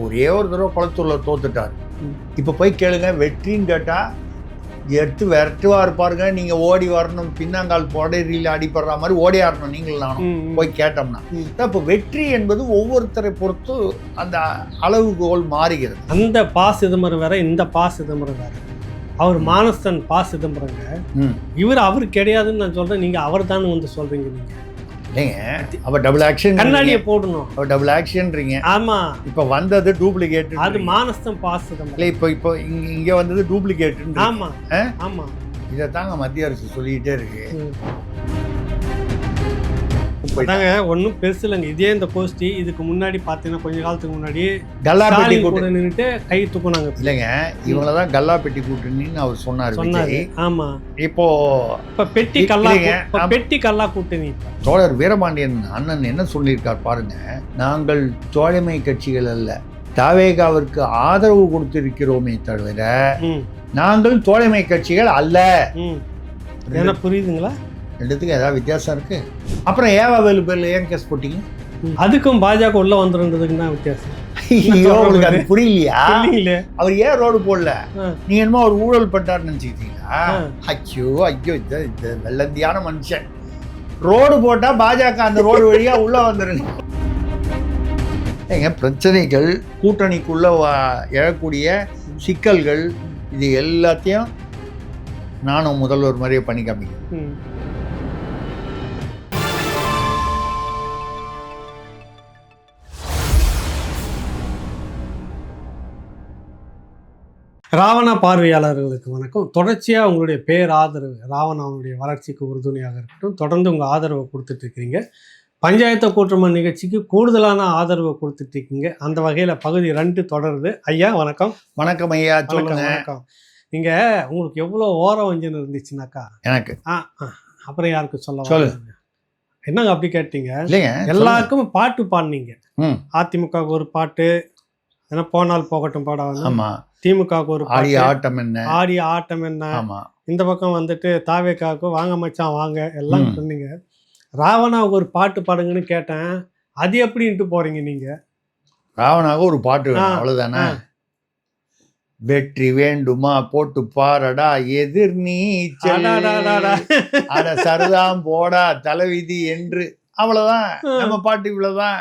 ஒரே ஒரு தடவை குளத்தூர்ல தோத்துட்டார். இப்போ போய் கேளுங்க, வெற்றின்னு கேட்டால் எடுத்து விரட்டுவா இருப்பாருங்க. நீங்கள் ஓடி வரணும், பின்னாங்கால் போடையில் அடிப்படுற மாதிரி ஓடி ஆடணும் நீங்கள் நானும் போய் கேட்டோம்னா. இப்போ வெற்றி என்பது ஒவ்வொருத்தரை பொறுத்து அந்த அளவுகோல் மாறுகிறது. அந்த பா சிதம்பரம் வேற, இந்த பா சிதம்பரம் வேற. அவர் மானஸ்தன் பா சிதம்பரங்க, அவர் கிடையாதுன்னு நான் சொல்றேன். நீங்க அவர் தான் வந்து சொல்றீங்க. நீங்க இல்லைங்க, அவ டபுள் ஆக்ஷன், கண்ணாடியை போடணும், அவ டபுள் ஆக்ஷன்றீங்க. ஆமா, இப்ப வந்தது டூப்ளிகேட், அது மானஸ்தன் பா சிதம்பரம். இல்லை, இப்போ இங்க வந்தது டூப்ளிகேட். ஆமா ஆமா, இதைத்தாங்க மத்திய அரசு சொல்லிக்கிட்டே இருக்கு. அதாங்க ஒன்றும் பெருசு இல்லைங்க. இதே இந்த கோஷ்டி இதுக்கு முன்னாடி பார்த்தீங்கன்னா கொஞ்ச காலத்துக்கு முன்னாடி கல்லா பெட்டி கூட நின்றுட்டு கை தூக்குனாங்க. இல்லைங்க, இவங்கள தான் கல்லா பெட்டி கூட்டணின்னு அவர் சொன்னாரு. ஆமா, இப்போ பெட்டி கல்லா கூட்டணி. தோழர் வீரபாண்டியன் அண்ணன் என்ன சொல்லியிருக்கார் பாருங்க. நாங்கள் தோழமை கட்சிகள் அல்ல, தாவேகாவிற்கு ஆதரவு கொடுத்திருக்கிறோமே தவிர நாங்கள் தோழமை கட்சிகள் அல்ல. என்ன புரியுதுங்களா? ரெண்டுத்துக்கு ஏதாவது வித்தியாசம் இருக்கு. அப்புறம் ஏவா வேலு பேர்ல ஏன் கேஸ் போட்டீங்க? அதுக்கும் பாஜக உள்ள வந்துருன்றதுக்கு தான் வித்தியாசம். உங்களுக்கு அது புரியலையா? அவர் ஏன் ரோடு போடல? நீங்க என்னமோ அவர் ஊழல் பண்ணிட்டாருன்னு நினைச்சுக்கிட்டீங்களா? ஐயோ ஐயோ, இந்த வெள்ளந்தியான மனுஷன். ரோடு போட்டா பாஜக அந்த ரோடு வழியா உள்ள வந்துருங்க. ஏங்க, பிரச்சனைகள், கூட்டணிக்குள்ள எழக்கூடிய சிக்கல்கள், இது எல்லாத்தையும் நானும் முதல்வர் மாதிரியே பண்ணி காமிக்கிறேன். ராவணா பார்வையாளர்களுக்கு வணக்கம். தொடர்ச்சியாக உங்களுடைய பேராதரவு, ராவணாவுடைய வளர்ச்சிக்கு உறுதுணையாக இருக்கட்டும். தொடர்ந்து உங்கள் ஆதரவை கொடுத்துட்ருக்கீங்க. பஞ்சாயத்து கூட்டுறவு நிகழ்ச்சிக்கு கூடுதலான ஆதரவை கொடுத்துட்ருக்கீங்க. அந்த வகையில் பகுதி 2 தொடருது. ஐயா வணக்கம். வணக்கம் ஐயா, சொல்லுங்க. வணக்கம். நீங்கள் உங்களுக்கு எவ்வளோ ஓரம் வஞ்சன் இருந்துச்சுனாக்கா எனக்கு அப்புறம் யாருக்கு சொல்ல என்னங்க அப்படி கேட்டீங்க? இல்லைங்க, எல்லாருக்கும் பாட்டு பாடினீங்க. அதிமுகவுக்கு ஒரு பாட்டு, ஏன்னா போனால் போகட்டும் பாடாது. ஆமாம். திமுகவுக்கு ஒரு ஆடிய ஆட்டம் என்ன, ஆடிய ஆட்டம் என்ன. ஆமாம். இந்த பக்கம் வந்துட்டு தாவேக்காவுக்கு வாங்க மச்சான் வாங்க எல்லாம் சொன்னீங்க. ராவணாவுக்கு ஒரு பாட்டு பாடுங்கன்னு கேட்டேன். அது எப்படின்ட்டு போறீங்க நீங்க? ராவணாவுக்கு ஒரு பாட்டு வேணும், அவ்வளவுதானே. வெற்றி வேண்டுமா போட்டு பாரடா எதிர் நீச்சல், அட சரதாம் போடா தலைவிதி என்று, அவ்வளவுதான் நம்ம பாட்டு. இவ்வளவுதான்.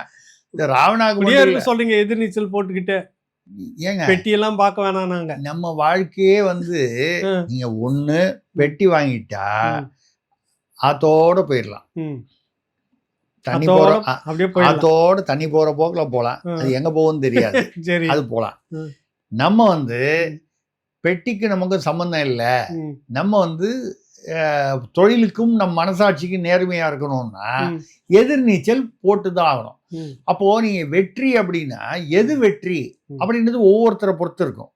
இந்த ராவணாவுக்கு சொல்றீங்க எதிர்நீச்சல் போட்டுக்கிட்டு. ஏங்க, பெட்டியெல்லாம் பார்க்க வேணாம். நாங்க நம்ம வாழ்க்கையே வந்து நீங்க ஒண்ணு பெட்டி வாங்கிட்டா ஆத்தோட போயிடலாம். தண்ணி போற ஆத்தோட தண்ணி போற போக்குல போலாம். அது எங்க போகும்னு தெரியாது. சரி, அது போலாம். நம்ம வந்து பெட்டிக்கு நமக்கு சம்பந்தம் இல்லை. நம்ம வந்து தொழிலுக்கும் நம் மனசாட்சிக்கும் நேர்மையா இருக்கணும்னா எதிர்நீச்சல் போட்டுதான் ஆகணும். அப்போ நீங்க வெற்றி அப்படின்னா எது வெற்றி அப்படின்றது ஒவ்வொருத்தரை பொறுத்து இருக்கும்.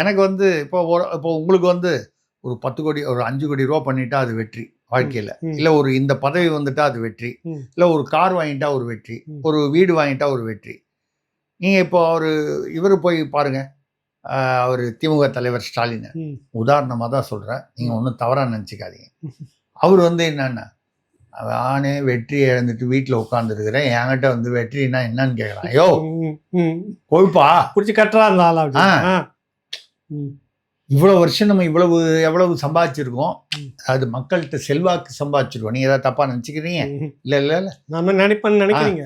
எனக்கு வந்து இப்போ உங்களுக்கு வந்து ஒரு 10 கோடி, ஒரு 5 கோடி ரூபா பண்ணிட்டா அது வெற்றி வாழ்க்கையில. இல்ல ஒரு இந்த பதவி வந்துட்டா அது வெற்றி. இல்ல ஒரு கார் வாங்கிட்டா ஒரு வெற்றி, ஒரு வீடு வாங்கிட்டா ஒரு வெற்றி. நீங்க இப்போ இவரு போய் பாருங்க, அவர் திமுக தலைவர் ஸ்டாலின் உதாரணமாக தான் சொல்கிறேன். நீங்கள் ஒன்றும் தவறாக நினச்சிக்காதீங்க. அவர் வந்து என்னன்னா, நானே வெற்றி இழந்துட்டு வீட்டில் உட்காந்துருக்கிறேன், என்கிட்ட வந்து வெற்றினா என்னன்னு கேட்குறான். ஐயோ கொழுப்பா பிடிச்சி கட்டுறாங்க. இவ்வளோ வருஷம் நம்ம எவ்வளவு சம்பாதிச்சிருக்கோம், அது மக்கள்கிட்ட செல்வாக்கு சம்பாதிச்சிருக்கோம். நீங்கள் ஏதாவது தப்பாக நினச்சிக்கிறீங்க? இல்லை இல்லை இல்லை, நம்ம நினைக்கிறீங்க.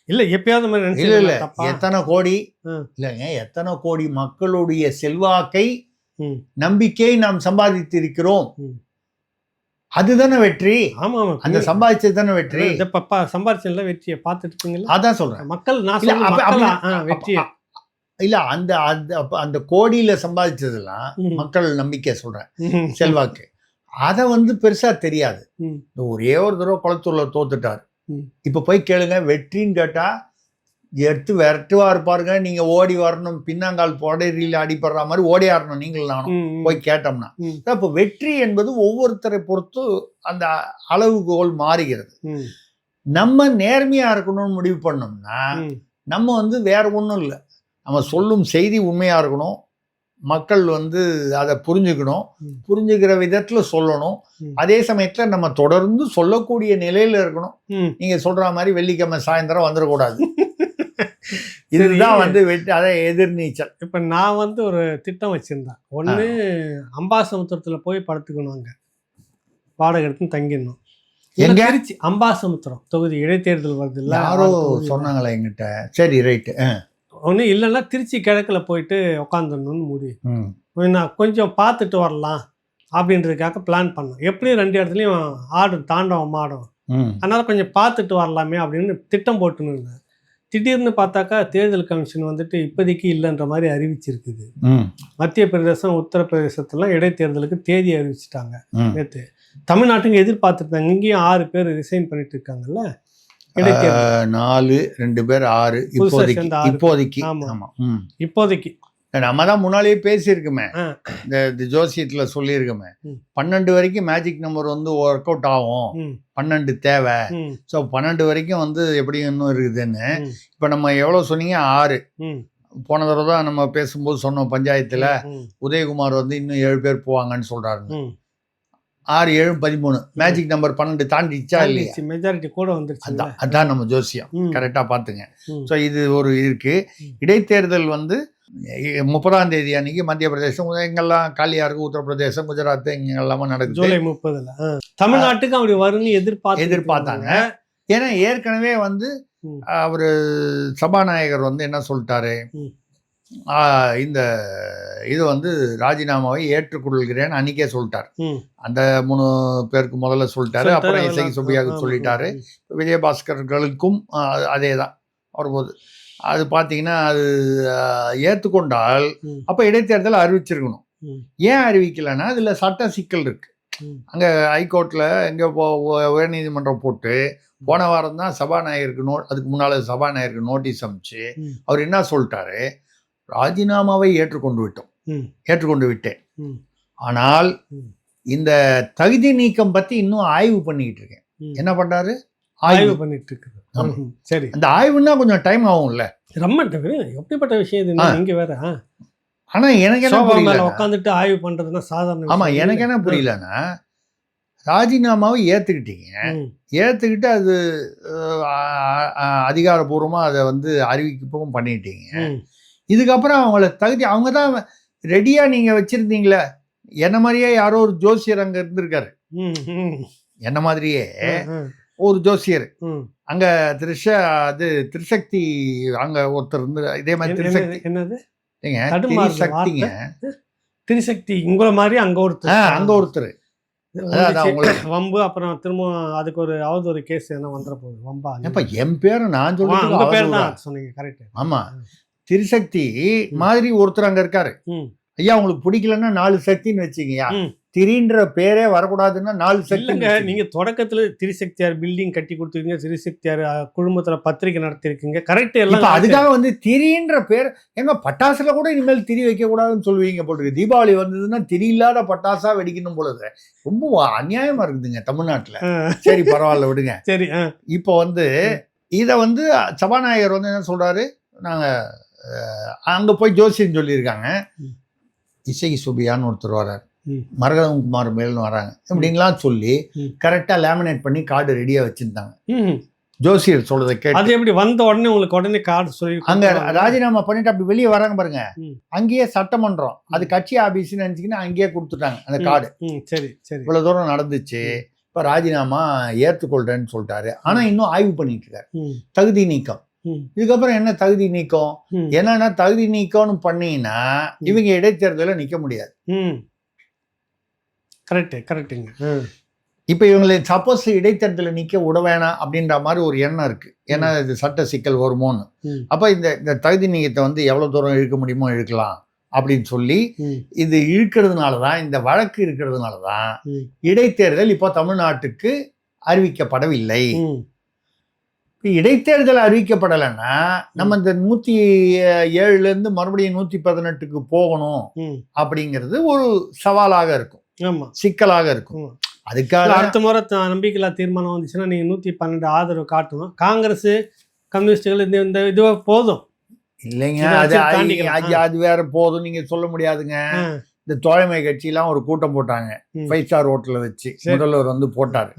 இல்ல எப்பயாவது இல்ல இல்ல, எத்தனை கோடி இல்லைங்க, எத்தனை கோடி மக்களுடைய செல்வாக்கை, நம்பிக்கையை நாம் சம்பாதித்து இருக்கிறோம். அதுதானே வெற்றி. ஆமா, அந்த சம்பாதிச்சது தானே வெற்றி. சம்பாதிச்சதுல வெற்றியை பார்த்துட்டு இருக்கீங்களா? அதான் சொல்றேன். மக்கள் வெற்றி இல்ல, அந்த அந்த கோடியில சம்பாதிச்சதெல்லாம் மக்கள் நம்பிக்கை சொல்றேன், செல்வாக்கு. அதை வந்து பெருசா தெரியாது. ஒரே ஒரு தடவை குளத்தூர்ல தோத்துட்டார். இப்ப போய் கேளுங்க, வெற்றின்னு கேட்டா எடுத்து விரட்டுவா இருப்பாருங்க. நீங்க ஓடி வரணும், பின்னாங்கால் போடையில் அடிப்படுற மாதிரி ஓடி ஆடணும் நீங்கள் நானும் போய் கேட்டோம்னா. இப்போ வெற்றி என்பது ஒவ்வொருத்தரை பொறுத்து அந்த அளவுகோல் மாறுகிறது. நம்ம நேர்மையா இருக்கணும்னு முடிவு பண்ணோம்னா நம்ம வந்து வேற ஒன்றும் இல்லை, நம்ம சொல்லும் செய்தி உண்மையா இருக்கணும், மக்கள் வந்து அதை புரிஞ்சுக்கணும், புரிஞ்சுக்கிற விதத்துல சொல்லணும். அதே சமயத்துல நம்ம தொடர்ந்து சொல்லக்கூடிய நிலையில இருக்கணும். நீங்க சொல்ற மாதிரி வெள்ளிக்கிழமை சாயந்தரம் வந்துடக்கூடாது. இதுதான் வந்து அதை எதிர்நீச்சல். இப்போ நான் வந்து ஒரு திட்டம் வச்சிருந்தேன். ஒன்று அம்பாசமுத்திரத்தில் போய் படுத்துக்கணும், அங்கே வாடகை எடுத்து தங்கிடணும். எங்க? திருச்சி அம்பாசமுத்திரம் தொகுதி இடைத்தேர்தல் வருது இல்லை, யாரோ சொன்னாங்களா எங்கிட்ட. சரி ரைட்டு. ஒன்று இல்லைன்னா திருச்சி கிழக்கில் போயிட்டு உட்காந்துடணும்னு முடிவு. நான் கொஞ்சம் பார்த்துட்டு வரலாம் அப்படின்றதுக்காக பிளான் பண்ணோம். எப்படியும் 2 இடத்துலையும் ஆடும், தாண்டவம் ஆடும், அதனால் கொஞ்சம் பார்த்துட்டு வரலாமே அப்படின்னு திட்டம் போட்டுன்னு இருந்தேன். திடீர்னு பார்த்தாக்கா தேர்தல் கமிஷன் வந்துட்டு இப்போதைக்கு இல்லைன்ற மாதிரி அறிவிச்சிருக்குது. மத்திய பிரதேசம், உத்தரப்பிரதேசத்துலாம் இடைத்தேர்தலுக்கு தேதி அறிவிச்சிட்டாங்க நேற்று. தமிழ்நாட்டுக்கு எதிர்பார்த்துருந்தாங்க. இங்கேயும் 6 பேர் ரிசைன் பண்ணிட்டு இருக்காங்கல்ல இடைத்தேர்தல். 4 2 பேர் 6 இப்போதைக்கு. இப்போதைக்கு நம்ம தான் முன்னாலேயே பேசியிருக்குமே, இந்த ஜோசியத்துல சொல்லியிருக்கோமே, 12 வரைக்கும் மேஜிக் நம்பர் வந்து ஒர்க் அவுட் ஆகும், 12 தேவை. ஸோ 12 வரைக்கும் வந்து எப்படி இன்னும் இருக்குதுன்னு. இப்போ நம்ம எவ்வளோ சொன்னீங்க? 6. போன தடவை தான் நம்ம பேசும்போது சொன்னோம், பஞ்சாயத்துல உதயகுமார் வந்து இன்னும் 7 பேர் போவாங்கன்னு சொல்றாருங்க. 6 7 13 மேஜிக் நம்பர் 12 தாண்டிச்சா இல்லையா? மெஜாரிட்டி கூட வந்துருச்சு. அதான் நம்ம ஜோசியம் கரெக்டா பாத்துங்க. ஸோ இது ஒரு இருக்கு. இடைத்தேர்தல் வந்து 30ஆம் தேதி அன்னைக்கு மத்திய பிரதேசம் எங்கெல்லாம் காலியா இருக்கு, உத்தரப்பிரதேசம், குஜராத் இங்கெல்லாம நடக்குது. ஜூலை 30 தமிழ்நாட்டுக்கு அப்படி வரும்னு எதிர்பார்த்தாங்க. ஏன்னா ஏற்கனவே வந்து அவரு சபாநாயகர் வந்து என்ன சொல்லிட்டாரு, இந்த இது வந்து ராஜினாமாவை ஏற்றுக்கொள்கிறேன்னு அன்னைக்கே சொல்லிட்டாரு. அந்த 3 பேருக்கு முதல்ல சொல்லிட்டாரு, அப்புறம் இசை சுப்பியாவுக்கு சொல்லிட்டாரு, விஜயபாஸ்கர்களுக்கும் அதே தான் வரும்போது. அது பார்த்தீங்கன்னா அது ஏற்றுக்கொண்டால் அப்போ இடைத்தேர்தல் அறிவிச்சிருக்கணும். ஏன் அறிவிக்கலைன்னா அதில் சட்ட சிக்கல் இருக்கு. அங்கே ஹைகோர்ட்டில் எங்கே உயர்நீதிமன்றம் போட்டு போன வாரம் தான் சபாநாயகருக்கு அதுக்கு முன்னால் சபாநாயகருக்கு நோட்டீஸ் அனுப்பிச்சு அவர் என்ன சொல்லிட்டாரு, ராஜினாமாவை ஏற்றுக்கொண்டு விட்டேன், ஆனால் இந்த தகுதி நீக்கம் பற்றி இன்னும் ஆய்வு பண்ணிக்கிட்டு இருக்கேன். என்ன பண்ணாரு? ஆய்வு பண்ணிட்டு இருக்கு. சரி, அந்த ஆய்வுன்னா கொஞ்சம் டைம் ஆகும்ல. ரொம்ப எப்படிப்பட்ட விஷயம் இது, நீங்க வேற. ஆனா எனக்கு என்ன புரியல, உட்காந்துட்டு ஆய்வு பண்றதுன்னா சாதாரண. ஆமா, எனக்கு என்ன புரியலன்னா, ராஜினாமாவை ஏத்துக்கிட்டு அது அதிகாரப்பூர்வமா அதை வந்து அறிவிக்கவும் பண்ணிட்டீங்க. இதுக்கப்புறம் அவங்கள தகுதி அவங்க தான் ரெடியா நீங்க வச்சிருந்தீங்களே. என்ன மாதிரியே யாரோ ஒரு ஜோசியர் அங்க இருந்திருக்காரு, என்ன மாதிரியே ஒரு ஜோசியர் அங்க திரிசக்தி அங்க ஒருத்தர் இருந்து இதே மாதிரி திரிசக்தி. என்னது திரிசக்திங்க? திரிசக்தி உங்களை மாதிரி அங்க ஒருத்தர் வம்பு. அப்புறம் திரும்ப அதுக்கு ஒரு அவதூறு கேஸ் என்ன வந்துட போகுது வம்பா. இப்ப என் பேரு நான் சொல்றேன் சொன்னீங்க, கரெக்ட். ஆமா, திரிசக்தி மாதிரி ஒருத்தர் அங்க இருக்காரு. ஐயா உங்களுக்கு பிடிக்கலன்னா 4 சக்தின்னு வச்சுக்கயா, திரின்ற பேரே வரக்கூடாதுன்னா 4 சக்தி. நீங்க தொடக்கத்துல திரிசக்தியார் பில்டிங் கட்டி கொடுத்துருக்கீங்க, திரிசக்தியார் குழுமத்துல பத்திரிகை நடத்திருக்கீங்க, கரெக்ட். எல்லாம் அதுக்காக வந்து திரின்ற பேர் எங்க பட்டாசுல கூட இனிமேல் திரி வைக்க கூடாதுன்னு சொல்லுவீங்க போட்டுருக்கு. தீபாவளி வந்ததுன்னா திரி இல்லாத பட்டாசா வெடிக்கணும் போல. ரொம்ப அநியாயமா இருக்குதுங்க தமிழ்நாட்டுல. சரி பரவாயில்ல விடுங்க. சரி, இப்போ வந்து இதை வந்து சபாநாயகர் வந்து என்ன சொல்றாரு, நாங்க அங்க போய் ஜோசியம் சொல்லியிருக்காங்க, இசை சுபியான்னு ஒருத்தர் வர்றாரு, மரகதம் குமார் மேல்னு வராங்க இப்படின்லாம் சொல்லி கரெக்டா லேமினேட் பண்ணி கார்டு ரெடியா வச்சிருந்தாங்க. ஜோசியர் சொல்றதை கேட்டு அது எப்படி வந்த உடனே உங்களுக்கு உடனே கார்டு சொல்லி அங்க ராஜினாமா பண்ணிட்டு அப்படி வெளியே வராங்க பாருங்க, அங்கேயே சட்டமன்றம் அது கட்சி ஆபீஸ்ன்னு நினைச்சிக்கின்னு அங்கேயே கொடுத்துட்டாங்க அந்த கார்டு. சரி சரி, இவ்வளவு தூரம் நடந்துச்சு, இப்ப ராஜினாமா ஏற்றுக்கொள்றேன்னு சொல்லிட்டாரு. ஆனா இன்னும் ஆய்வு பண்ணிட்டு இருக்காரு. தகுதி நீக்கம், இதுக்கப்புறம் என்ன தகுதி நீக்கம்? என்னன்னா தகுதி நீக்கம்னு பண்ணீங்கன்னா இவங்க இடைத்தேர்தல நிக்க முடியாது. கரெக்டுங்க. இப்ப இவங்களை சப்போஸ் இடைத்தேர்தல நிக்க விட வேணாம் அப்படின்ற மாதிரி ஒரு எண்ணம் இருக்கு. ஏன்னா இது சட்ட சிக்கல் வருமோன்னு. அப்ப இந்த தகுதி நீக்கத்தை வந்து எவ்வளவு தூரம் இழுக்க முடியுமோ இழுக்கலாம் அப்படின்னு சொல்லி இது இழுக்கிறதுனாலதான், இந்த வழக்கு இருக்கிறதுனாலதான் இடைத்தேர்தல் இப்போ தமிழ்நாட்டுக்கு அறிவிக்கப்படவில்லை. இடைத்தேர்தல் அறிவிக்கப்படலைன்னா நம்ம இந்த 107 மறுபடியும் 118க்கு போகணும் அப்படிங்கிறது ஒரு சவாலாக இருக்கும், சிக்கலாக இருக்கும். அதுக்காக அடுத்த முறை நம்பிக்கையில்லா தீர்மானம் வந்துச்சுன்னா நீங்க 112 ஆதரவு காட்டணும். காங்கிரஸ் கம்யூனிஸ்டுகள் இந்த இதுவா போதும் இல்லைங்க, அது வேற போதும் நீங்க சொல்ல முடியாதுங்க. இந்த தோழமை கட்சியெல்லாம் ஒரு கூட்டம் போட்டாங்க 5 ஸ்டார் ஹோட்டல்ல வச்சு. முதல்வர் வந்து போட்டாரு,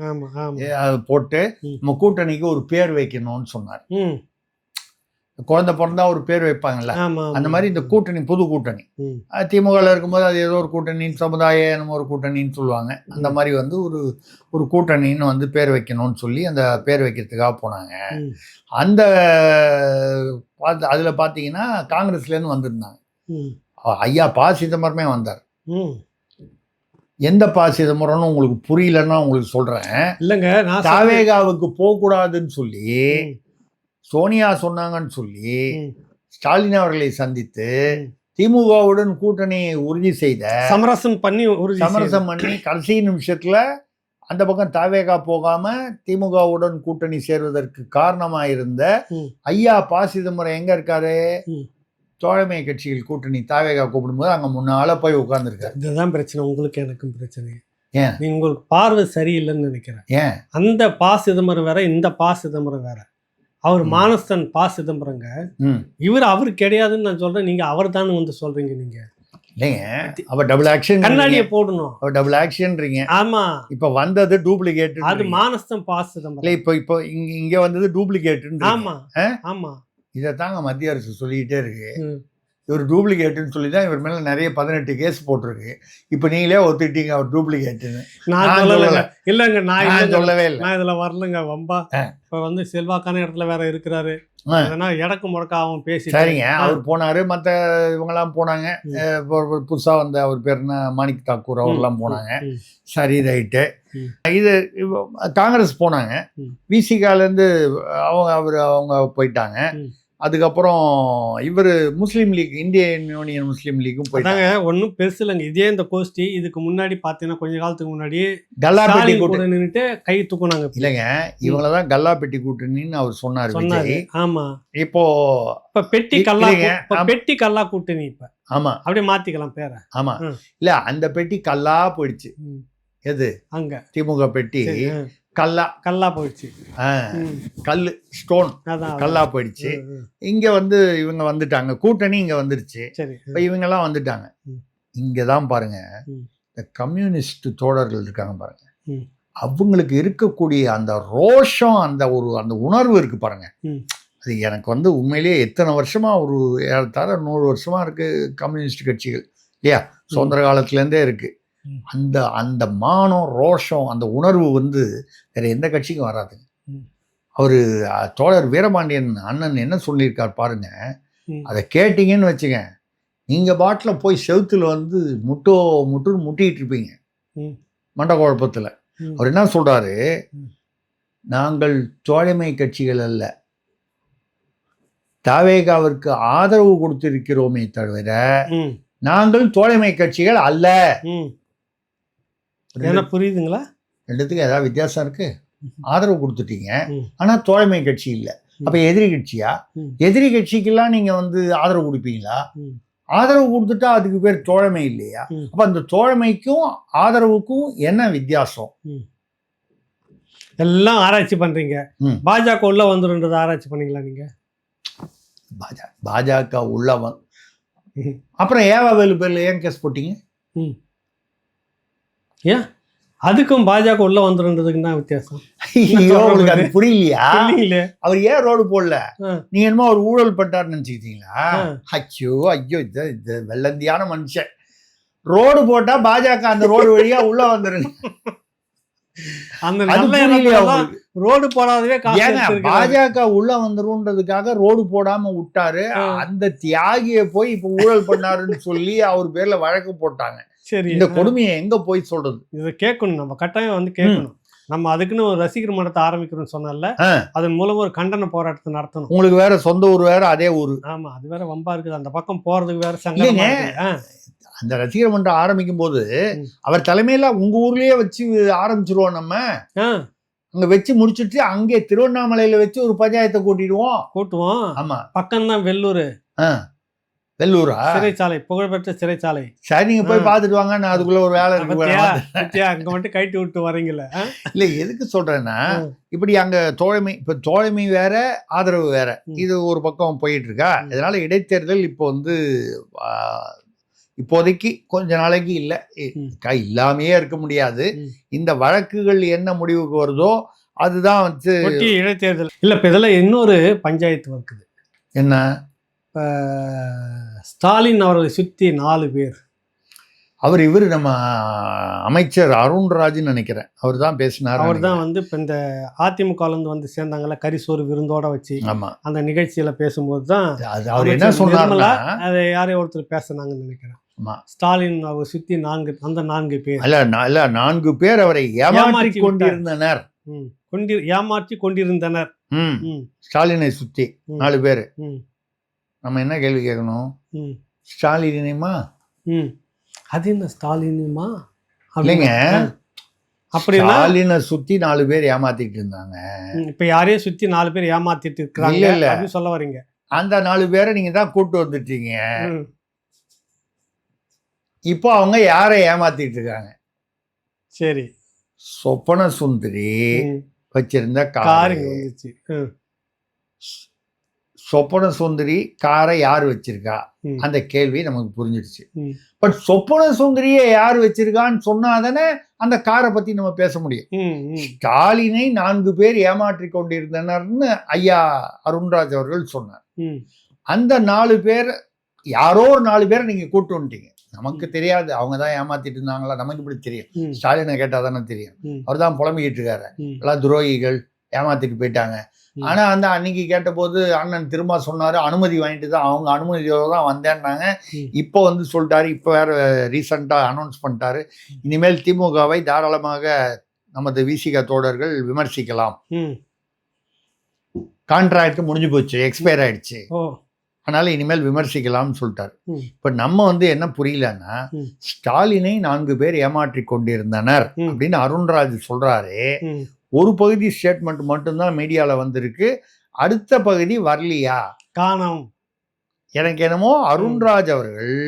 அது போட்டு நம்ம கூட்டணிக்கு ஒரு பேர் வைக்கணும்னு சொன்னார். குழந்தை பிறந்தா ஒரு பேர் வைப்பாங்கல்ல, ஆமா அந்த மாதிரி இந்த கூட்டணி புது கூட்டணி திமுகவில் இருக்கும்போது அது ஏதோ ஒரு கூட்டணின்னு சமுதாய என்னமோ ஒரு கூட்டணின்னு சொல்லுவாங்க. அந்த மாதிரி வந்து ஒரு கூட்டணின்னு வந்து பேர் வைக்கணும்னு சொல்லி அந்த பேர் வைக்கிறதுக்காக போனாங்க. அந்த அதில் பார்த்தீங்கன்னா காங்கிரஸ்லேருந்து வந்திருந்தாங்க. ஐயா ப. சிதம்பரமே வந்தார். எந்த ப. சிதம்பரம்னு உங்களுக்கு புரியலன்னா உங்களுக்கு சொல்றேன். இல்லைங்க, நான் தாவேகாவுக்கு போகக்கூடாதுன்னு சொல்லி சோனியா சொன்னாங்கன்னு சொல்லி ஸ்டாலின் அவர்களை சந்தித்து திமுகவுடன் கூட்டணி உறுதி செய்த சமரசம் பண்ணி கடைசி நிமிஷத்துல அந்த பக்கம் தாவேகா போகாம திமுகவுடன் கூட்டணி சேர்வதற்கு காரணமா இருந்த ஐயா ப. சிதம்பரம் எங்க இருக்காரு? தோழமை கட்சிகள் கூட்டணி தாவேகா கூப்பிடும்போது அங்க முன்னால போய் உட்கார்ந்துருக்காரு. இதுதான் பிரச்சனை, உங்களுக்கு எனக்கும் பிரச்சனை. ஏன்? உங்களுக்கு பார்வை சரியில்லைன்னு நினைக்கிறேன். ஏன்? அந்த ப. சிதம்பரம் வேற, இந்த ப. சிதம்பரம் வேற. அவர் மானஸ்தன் ப. சிதம்பரங்க. அவர் கிடையாதுன்னு நான் சொல்றேன், நீங்க அவர் தான் வந்து சொல்றீங்க. நீங்க இல்லைங்க, அவ டபுள் ஆக்ஷன், கண்ணாடியை போடணும். அவ டபுள் ஆக்ஷன்றீங்க. ஆமா, இப்ப வந்தது டூப்ளிகேட். அது மானஸ்தன் ப. சிதம்பரம். இல்ல, இப்போ இங்க வந்தது டூப்ளிகேட். ஆமா ஆமா, இதைத்தாங்க மத்திய அரசு சொல்லிக்கிட்டே இருக்கு. இவர் டூப்ளிகேட்டுன்னு சொல்லி தான் இவர் மேலே நிறைய 18 கேஸ் போட்டிருக்கு. இப்போ நீங்களே ஒத்துக்கிட்டீங்க அவர் டூப்ளிகேட்டுன்னு. நான் சொல்லலை. இல்லைங்க, நான் சொல்லவே இல்லை. நான் இதில் வரலங்க. வம்பா இப்போ வந்து செல்வாக்கான இடத்துல வேற இருக்கிறாரு. அதனால் இடக்கு முடக்க அவன் பேசி. சரிங்க, அவர் போனார், மற்ற இவங்கெல்லாம் போனாங்க. புதுசாக வந்த அவர் பேர் என்ன, மாணிக் தாக்கூர், அவர்லாம் போனாங்க. சரி, ரைட்டு. இது காங்கிரஸ் போனாங்க. விசிகாலேருந்து அவங்க போயிட்டாங்க. அதுக்கப்புறம் இவர் முஸ்லீம் லீக், இந்தியன் யூனியன் முஸ்லீம் லீக்கும் போயிட்டாங்க. ஒன்றும் பெருசு இல்லைங்க. இதே இந்த கோஷ்டி இதுக்கு முன்னாடி பார்த்தீங்கன்னா கொஞ்ச காலத்துக்கு முன்னாடி கல்லாப்பெட்டி கூட்டணி நின்றுட்டு கை தூக்குனாங்க. இல்லைங்க, இவங்கள தான் கல்லாப்பெட்டி கூட்டணின்னு அவர் சொன்னார். ஆமா, இப்போ பெட்டி கல்லா கூட்டணி. இப்ப ஆமா, அப்படியே மாத்திக்கலாம் பேரை. ஆமா, இல்ல அந்த பெட்டி கல்லா போயிடுச்சு. எது? அங்க திமுக பெட்டி கல்லா போயிடுச்சு. கல்லு ஸ்டோன் கல்லா போயிடுச்சு. இங்க வந்து இவங்க வந்துட்டாங்க, கூட்டணி இங்க வந்துருச்சு. இப்ப இவங்க எல்லாம் வந்துட்டாங்க. இங்கதான் பாருங்க, இந்த கம்யூனிஸ்ட் தோழர்கள் இருக்காங்க பாருங்க, அவங்களுக்கு இருக்கக்கூடிய அந்த ரோஷம், அந்த உணர்வு இருக்கு பாருங்க. அது எனக்கு வந்து உண்மையிலேயே எத்தனை வருஷமா, ஒரு 100 வருஷமா இருக்கு கம்யூனிஸ்ட் கட்சிகள் இல்லையா, சுதந்திர காலத்துல இருந்தே இருக்கு. அந்த மானம், ரோஷம், அந்த உணர்வு வந்து வேற எந்த கட்சிக்கும் வராதுங்க. அவரு தோழர் வீரபாண்டியன் அண்ணன் என்ன சொல்லியிருக்கார் பாருங்க, அதை கேட்டீங்கன்னு வச்சுங்க, நீங்க பாட்டில் போய் செவுத்துல வந்து முட்டிட்டு இருப்பீங்க மண்ட குழப்பத்துல. அவர் என்ன சொல்றாரு, நாங்கள் தோழமை கட்சிகள் அல்ல, தாவேகாவிற்கு ஆதரவு கொடுத்திருக்கிறோமே தவிர நாங்கள் தோழமை கட்சிகள் அல்ல. என்ன புரியுதுங்களா? ரெண்டுத்துக்கு ஏதாவது வித்தியாசம் இருக்கு. ஆதரவு கொடுத்துட்டீங்க, ஆனா தோழமை கட்சி இல்லை. அப்ப எதிரி கட்சியா? எதிரி கட்சிக்கெல்லாம் நீங்க வந்து ஆதரவு கொடுப்பீங்களா? ஆதரவு கொடுத்துட்டா அதுக்கு பேர் தோழமை இல்லையா? அப்ப அந்த தோழமைக்கும் ஆதரவுக்கும் என்ன வித்தியாசம்? எல்லாம் ஆராய்ச்சி பண்றீங்க. பாஜக உள்ள வந்துருன்றது ஆராய்ச்சி பண்ணீங்களா நீங்க? பாஜக உள்ளவன் அப்புறம் ஏவாவேலு பேர்ல ஏன் கேஸ் போட்டீங்க? ஏன் அதுக்கும் பாஜக உள்ள வந்துருன்றதுக்கு தான் வித்தியாசம். உங்களுக்கு அது புரியலையா? அவர் ஏன் ரோடு போடல? நீங்க என்னமோ அவர் ஊழல் பட்டார்னு நினைச்சுக்கிட்டீங்களா? ஐயோ இது வெள்ளந்தியான மனுஷன். ரோடு போட்டா பாஜக அந்த ரோடு வழியா உள்ள வந்துருங்க. ரோடு போடாதவே பாஜக உள்ள வந்துருன்றதுக்காக ரோடு போடாம விட்டாரு. அந்த தியாகியை போய் இப்ப ஊழல் பண்ணாருன்னு சொல்லி அவர் பேர்ல வழக்கு போட்டாங்க. சரி, இந்த கொடுமையை எங்க போய் சொல்றது? இதை கேட்கணும், நம்ம கட்டாயம் வந்து கேட்கணும். நம்ம அதுக்குன்னு ஒரு ரசிகர் மன்றத்தை ஆரம்பிக்கிறோம்னு சொன்னால அதன் மூலம் ஒரு கண்டன போராட்டத்தை நடத்தணும். உங்களுக்கு வேற சொந்த ஊர் வேற, அதே ஊரு. ஆமா, அது வேற வம்பா இருக்குது. அந்த பக்கம் போறதுக்கு வேற சங்கடமா இருக்கு. அந்த ரசிகர் மன்றம் ஆரம்பிக்கும் போது அவர் தலைமையில உங்க ஊர்லயே வச்சு ஆரம்பிச்சிருவோம். நம்ம அங்க வச்சு முடிச்சுட்டு அங்கே திருவண்ணாமலையில வச்சு ஒரு பஞ்சாயத்தை கூட்டுவோம். ஆமா, பக்கம் தான் வெள்ளூர். வெள்ளூரா? சிறைச்சாலை, புகழ்பெற்ற சிறைச்சாலை. சரி, நீங்க போய் பாத்துட்டு வாங்க, நான் அதுக்குள்ள ஒரு வேலை இருக்கு. அங்க மட்டும் கைட்டு விட்டு வரீங்கல்ல. இல்ல, எதுக்கு சொல்றேன்னா, இப்படி அங்க தோழமை வேற, ஆதரவு வேற, இது ஒரு பக்கம் போயிட்டு இருக்கா. இதனால இடைத்தேர்தல் இப்போ வந்து இப்போதைக்கு கொஞ்ச நாளைக்கு இல்லை, இல்லாமையே இருக்க முடியாது. இந்த வழக்குகள் என்ன முடிவுக்கு வருதோ அதுதான் வந்து இடைத்தேர்தல். இல்ல, இப்ப இதெல்லாம் இன்னொரு பஞ்சாயத்து இருக்குது. என்ன? ஸ்டாலின் அவர்களை சுற்றி 4 பேர். இவர் நம்ம அமைச்சர் அருண்ராஜ்னு நினைக்கிறேன், அவர் தான் பேசினார். அவர் தான் வந்து இப்போ இந்த அதிமுகலேருந்து வந்து சேர்ந்தாங்கல்ல, கரிசோறு விருந்தோட வச்சு. ஆமாம், அந்த நிகழ்ச்சியில் பேசும்போது தான் அவர் என்ன சொன்னார்னா, அதை யாரையும் ஒருத்தர் பேசுனாங்கன்னு நினைக்கிறேன். ஸ்டாலின் அவர் சுற்றி 4 அந்த 4 பேர் அல்ல 4 பேர் அவரை ஏமாற்றி கொண்டிருந்தனர். ஏமாற்றி கொண்டிருந்தனர். ஸ்டாலினை சுற்றி 4 பேர். நம்ம என்ன கேள்வி கேட்கணும்? ஸ்டாலினியமா? அது என்ன ஸ்டாலினுமா? இல்லைங்க, அப்படின்னா ஸ்டாலினை சுற்றி 4 பேர் ஏமாத்திட்டு இருந்தாங்க. இப்போ யாரையும் சுற்றி 4 பேர் ஏமாத்திட்டு இருக்காங்க அப்படின்னு சொல்ல வரீங்க? அந்த 4 பேரை நீங்க தான் கூட்டு வந்துட்டீங்க. இப்போ அவங்க யாரை ஏமாத்திட்டு இருக்காங்க? சரி, சொப்பன சுந்தரி வச்சிருந்த கார். சொப்பன சுந்தரி காரை யார் வச்சிருக்கா? அந்த கேள்வி நமக்கு புரிஞ்சிடுச்சு. பட் சொப்பன சுந்தரியை யார் வச்சிருக்கான்னு சொன்னாதானே அந்த காரை பத்தி நம்ம பேச முடியும். ஸ்டாலினை 4 பேர் ஏமாற்றி கொண்டிருந்தனர்னு ஐயா அருண்ராஜ் அவர்கள் சொன்னார். அந்த 4 பேர் யாரோ ஒரு 4 பேரை நீங்க கூட்டு வந்துட்டீங்க. நமக்கு தெரியாது அவங்க தான் ஏமாத்திட்டு இருந்தாங்களா, நமக்கு இப்படி தெரியும். ஸ்டாலினை கேட்டா தானே தெரியும். அவர் தான் புலம்பிக்கிட்டு இருக்காரு, எல்லாம் துரோகிகள் ஏமாத்திட்டு போயிட்டாங்க. ஆனா அந்த அன்னைக்கு கேட்ட போது அண்ணன் திரும்ப சொன்னாரு, அனுமதி வாங்கிட்டு தான், அவங்க அனுமதியோட தான் வந்தேன்னாங்க. இப்போ வந்து சொல்லிட்டாரு, இப்போ வேற ரீசெண்டா அனௌன்ஸ் பண்ணிட்டாரு, இனிமேல் திமுகவை தாராளமாக நமது விசிக தோழர்கள் விமர்சிக்கலாம், கான்ட்ராக்ட் முடிஞ்சு போச்சு, எக்ஸ்பயர் ஆயிடுச்சு, அதனால இனிமேல் விமர்சிக்கலாம்னு சொல்லிட்டாரு. இப்ப நம்ம வந்து என்ன புரியலன்னா, ஸ்டாலினை 4 பேர் ஏமாற்றி கொண்டிருந்தனர் அப்படின்னு அருண்ராஜ் சொல்றாரு. ஒரு பகுதி ஸ்டேட்மெண்ட் மட்டும்தான் மீடியால வந்திருக்கு, அடுத்த பகுதி வரலையா? காணோம். எனக்கு என்னமோ அருண்ராஜ் அவர்கள்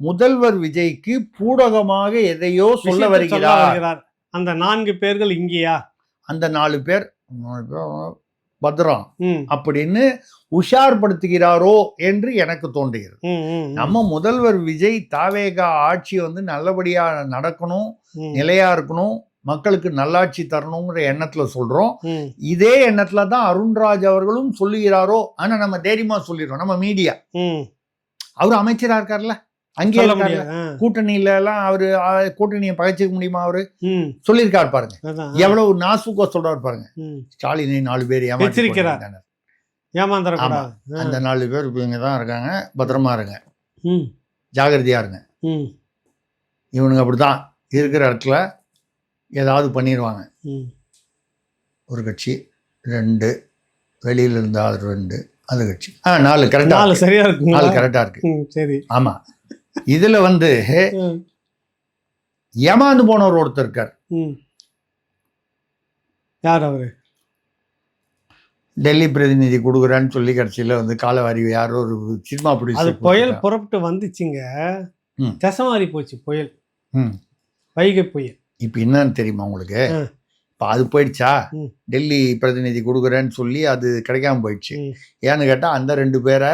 முதல்வர் விஜய்க்கு பூடகமாக எதையோ சொல்ல வருகிறார். அந்த 4 பேர்கள் இங்கேயா? அந்த 4 பேர் பத்ரம் அப்படின்னு உஷார்படுத்துகிறாரோ என்று எனக்கு தோன்றுகிறது. நம்ம முதல்வர் விஜய் தாவேகா ஆட்சி வந்து நல்லபடியா நடக்கணும், நிலையா இருக்கணும், மக்களுக்கு நல்லாட்சி தரணுங்கிற எண்ணத்துல சொல்றோம். இதே எண்ணத்துல தான் அருண்ராஜ் அவர்களும் சொல்லுகிறாரோ. ஆனா நம்ம தைரியமா சொல்லிடுறோம், நம்ம மீடியா. அவரு அமைச்சரா இருக்காருல்ல, அங்கே கூட்டணியில எல்லாம் அவரு கூட்டணியை பகைச்சிக்க முடியுமா? அவரு சொல்லியிருக்காரு பாருங்க, எவ்வளவு நாசுக்கா சொல்றாரு பாருங்க. ஸ்டாலினை 4 பேர் ஏமாற்றிருக்கிறார், அந்த 4 பேர் இவங்க தான் இருக்காங்க, பத்திரமா இருங்க, ஜாகிரதையா இருங்க. இவனுங்க அப்படித்தான் இருக்கிற இடத்துல ஏதாவது பண்ணிடுவாங்க. ஒரு கட்சி 2, வெளியில இருந்தால் 2, அந்த கட்சி 4. கரெக்டா? 4 சரியா இருக்கு, 4 கரெக்டா இருக்கு. சரி, ஆமா. இதுல வந்து ஏமாந்து போனவர் ஒருத்தர் இருக்கார். யார் அவரு? டெல்லி பிரதிநிதி கொடுக்குறான்னு சொல்லி கடைசியில வந்து காலவாரி யாரோ ஒரு சினிமா அது புயல் புறப்பட்டு வந்துச்சுங்க, தசமாரி போச்சு புயல், வைகை புயல். இப்ப என்னன்னு தெரியுமா உங்களுக்கு? இப்போ அது போயிடுச்சா? டெல்லி பிரதிநிதி கொடுக்குறேன்னு சொல்லி அது கிடைக்காம போயிடுச்சு. ஏன்னு கேட்டா அந்த 2 பேரை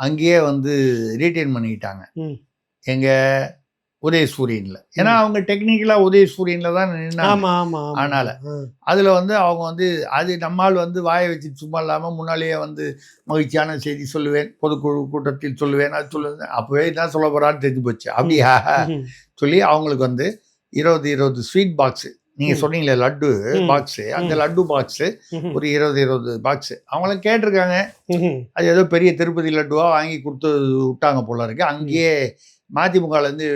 அங்கேயே வந்து ரீட்டைன் பண்ணிக்கிட்டாங்க. எங்க உதயசூரியன்ல. ஏன்னா அவங்க டெக்னிக்கலா உதயசூரியன்ல தான் நின்னாங்க. அதனால அதுல வந்து அவங்க வந்து அது நம்மால் வந்து வாயை வச்சு சும்மா இல்லாம முன்னாலேயே வந்து மகிழ்ச்சியான செய்தி சொல்லுவேன், பொதுக்குழு கூட்டத்தில் சொல்லுவேன், அது சொல்லுவேன், அப்பவே தான் சொல்ல போறான்னு தெரிஞ்சு போச்சு. அப்படியா சொல்லி அவங்களுக்கு வந்து 20 ஸ்வீட் பாக்ஸ், நீங்க சொன்னீங்களே லட்டு பாக்ஸ், அந்த லட்டு பாக்ஸ் ஒரு 20 பாக்ஸ் அவங்கள கேட்டிருக்காங்க. அது ஏதோ பெரிய திருப்பதி லட்டுவா வாங்கி கொடுத்து விட்டாங்க போல இருக்கு. அங்கேயே மதிமுகலேருந்து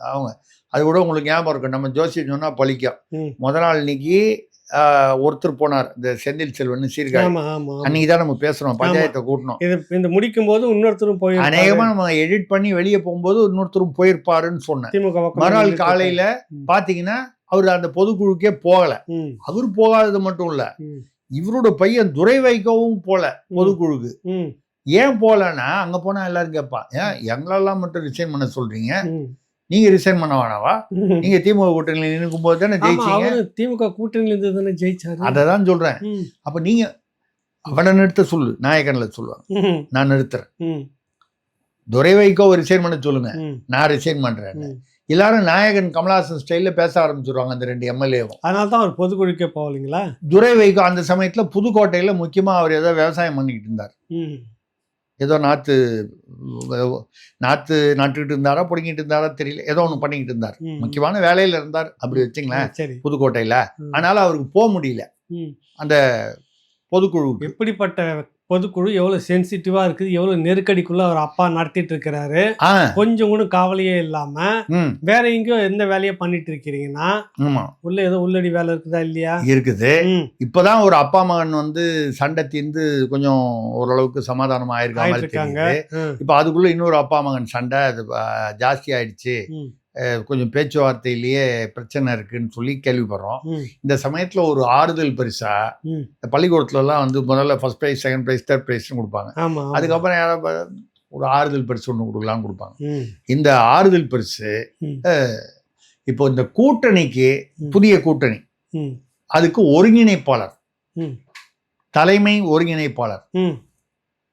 அவங்க, அது கூட உங்களுக்கு ஞாபகம் இருக்கும், நம்ம ஜோசியம் சொன்னா பழிக்கும். முதல் நாள் இன்னைக்கு ஒருத்தர் போனார், இந்த செந்தில் செல்வன் சீர்காழி, அன்னைக்கு தான் நம்ம பேசுறோம், பஞ்சாயத்தை கூட்டணும். இந்த முடிக்கும் போது இன்னொருத்தரும் போய் அநேகமா நம்ம எடிட் பண்ணி வெளியே போகும்போது இன்னொருத்தரும் போயிருப்பாருன்னு சொன்னேன். மறுநாள் காலையில பாத்தீங்கன்னா அவர் அந்த பொதுக்குழுக்கே போகல. அவரு போகாதது மட்டும் இல்ல, இவரோட பையன் துரை வைக்கவும் போல பொதுக்குழுக்கு. ஏன் போலன்னா அங்க போனா எல்லாரும் கேட்பா, ஏன் எங்களெல்லாம் மட்டும் ரிசைன் பண்ண சொல்றீங்க, நீங்க ரிசைன் பண்ண வேணாவா? நீங்க திமுக கூட்டணியில நிற்கும் போது தானே ஜெயிச்சீங்க. திமுக கூட்டணியில இருந்து தானே ஜெயிச்சாரு. அததான் சொல்றேன். அப்ப நீங்க அவனை நிறுத்த சொல்லு, நாயகன்ல சொல்லுவாங்க, நான் நிறுத்துறேன். துரை வைகோ ரிசைன் பண்ண சொல்லுங்க, நான் ரிசைன் பண்றேன். எல்லாரும் நாயகன் கமலஹாசன் ஸ்டைல்ல பேச ஆரம்பிச்சிருவாங்க அந்த 2 எம்எல்ஏவும். அதனால தான் அவர் பொதுக்குழுக்கே போகலீங்களா? துரை வைகோ அந்த சமயத்துல புதுக்கோட்டையில முக்கியமா அவர் ஏதோ விவசாயம் பண்ணிக்கிட்டு இருந்தார். ஏதோ நாட்டுக்கிட்டு இருந்தாரா பிடிங்கிட்டு இருந்தாரா தெரியல, ஏதோ ஒன்று பண்ணிக்கிட்டு இருந்தார், முக்கியமான வேலையில் இருந்தார் அப்படி வச்சுங்களேன் புதுக்கோட்டையில். அதனால் அவருக்கு போக முடியல அந்த பொதுக்குழுவுக்கு. எப்படிப்பட்ட பொதுக்குழு, எவ்வளவு சென்சிட்டிவா இருக்குது, எவ்வளவு நெருக்கடிக்குள்ள அவர் அப்பா நடத்திட்டு இருக்கிறாரு, கொஞ்சம் கூட கவலையே இல்லாம வேற எங்கேயோ எந்த வேலையை பண்ணிட்டு இருக்கிறீங்கன்னா உள்ள ஏதோ உள்ளடி வேலை இருக்குதா இல்லையா? இருக்குது. இப்பதான் ஒரு அப்பா மகன் வந்து சண்டை தீர்ந்து கொஞ்சம் ஓரளவுக்கு சமாதானம் ஆயிருக்காங்க. இப்ப அதுக்குள்ள இன்னொரு அப்பா மகன் சண்டை ஜாஸ்தி ஆயிடுச்சு, கொஞ்சம் பேச்சுவார்த்தையிலேயே பிரச்சனை இருக்குன்னு சொல்லி கேள்விப்படுறோம். இந்த சமயத்துல ஒரு ஆறுதல் பரிசா பள்ளிக்கூடத்துல எல்லாம் வந்து முதல்ல first prize, second prize, third ப்ரைஸ்னு கொடுப்பாங்க. அதுக்கப்புறம் யாராவது ஒரு ஆறுதல் பரிசு ஒன்று கொடுக்கலாம்னு கொடுப்பாங்க. இந்த ஆறுதல் பரிசு இப்போ இந்த கூட்டணிக்கு, புதிய கூட்டணி, அதுக்கு ஒருங்கிணைப்பாளர், தலைமை ஒருங்கிணைப்பாளர்.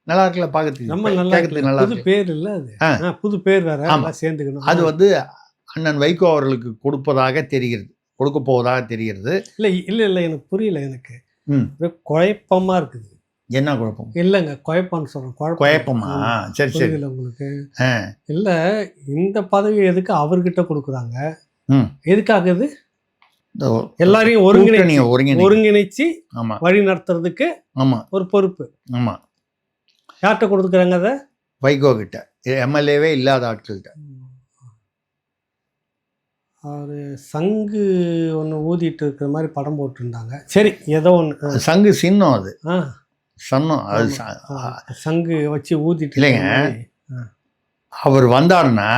நல்லா இருக்குல்ல பாக்கிறதுக்கு, நல்லா இருக்கு. பேர் இல்ல அது, புது பேர் வேற சேர்ந்துக்கணும். அது வந்து அண்ணன் வைகோ அவர்களுக்கு கொடுப்பதாக தெரிகிறது, கொடுக்க போவதாக தெரிகிறது. இல்ல எனக்கு புரியல, எனக்கு குழப்பமா இருக்குது. என்ன குழப்பம்? இல்லைங்க, குழப்பம்னு சொல்றேன். குழப்பமா? சரி சரி. உங்களுக்கு இல்ல, இந்த பதவி எதுக்கு அவர்கிட்ட கொடுக்குறாங்க? எதுக்காக? இது எல்லாரையும் ஒருங்கிணைச்சு வழி நடத்துறதுக்கு ஒரு பொறுப்பு. ஆமா, யார்கிட்ட கொடுத்துக்கிறாங்க? அதை வைகோ கிட்ட, எம்எல்ஏவே இல்லாத ஆட்கள்கிட்ட. அவர் சங்கு ஒன்று ஊதிட்டு இருக்கிற மாதிரி படம் போட்டிருந்தாங்க. சரி, ஏதோ ஒன்று சங்கு சின்னம், அது சன்னம், அது சங்கு வச்சு ஊதிட்டு இல்லைங்க. அவர் வந்தாருன்னா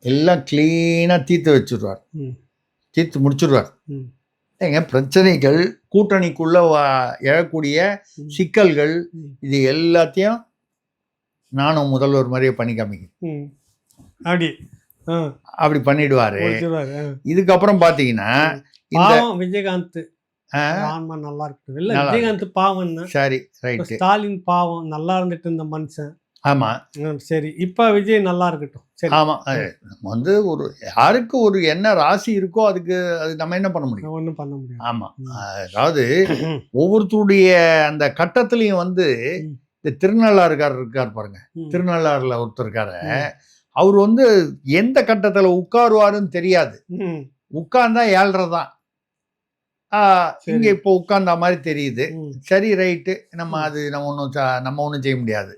எல்லாம் கிளீனா தீர்த்து வச்சுருவார், தீர்த்து முடிச்சுடுவார். ஏங்க, பிரச்சனைகள், கூட்டணிக்குள்ள எழக்கூடிய சிக்கல்கள், இது எல்லாத்தையும் நானும் முதல்வர் மாதிரியே பண்ணி காமிக்கிறேன் அப்படி பண்ணிடுவாரு. இதுக்கப்புறம் பாத்தீங்கன்னா விஜயகாந்த் நல்லா இருக்கு இல்ல, விஜயகாந்த் பாவம், சரி ரைட், ஸ்டாலின் பாவம், நல்லா இருந்துட்டு இருந்த மனுஷன். ஆமா சரி, இப்ப விஜய் நல்லா இருக்கட்டும். சரி, ஆமா, வந்து ஒரு யாருக்கு ஒரு என்ன ராசி இருக்கோ அதுக்கு அது நம்ம என்ன பண்ண முடியும்? ஒன்றும் பண்ண முடியும். ஆமா, அதாவது ஒவ்வொருத்தருடைய அந்த கட்டத்திலையும் வந்து இந்த திருநள்ளாறுக்காரர் பாருங்க, திருநள்ளாறுல ஒருத்தர் இருக்காரு, அவர் வந்து எந்த கட்டத்துல உட்காருவாருன்னு தெரியாது, உட்கார்ந்தா 7:30 தான். இங்க இப்போ உட்கார்ந்த மாதிரி தெரியுது. சரி ரைட்டு, நம்ம ஒன்றும் செய்ய முடியாது.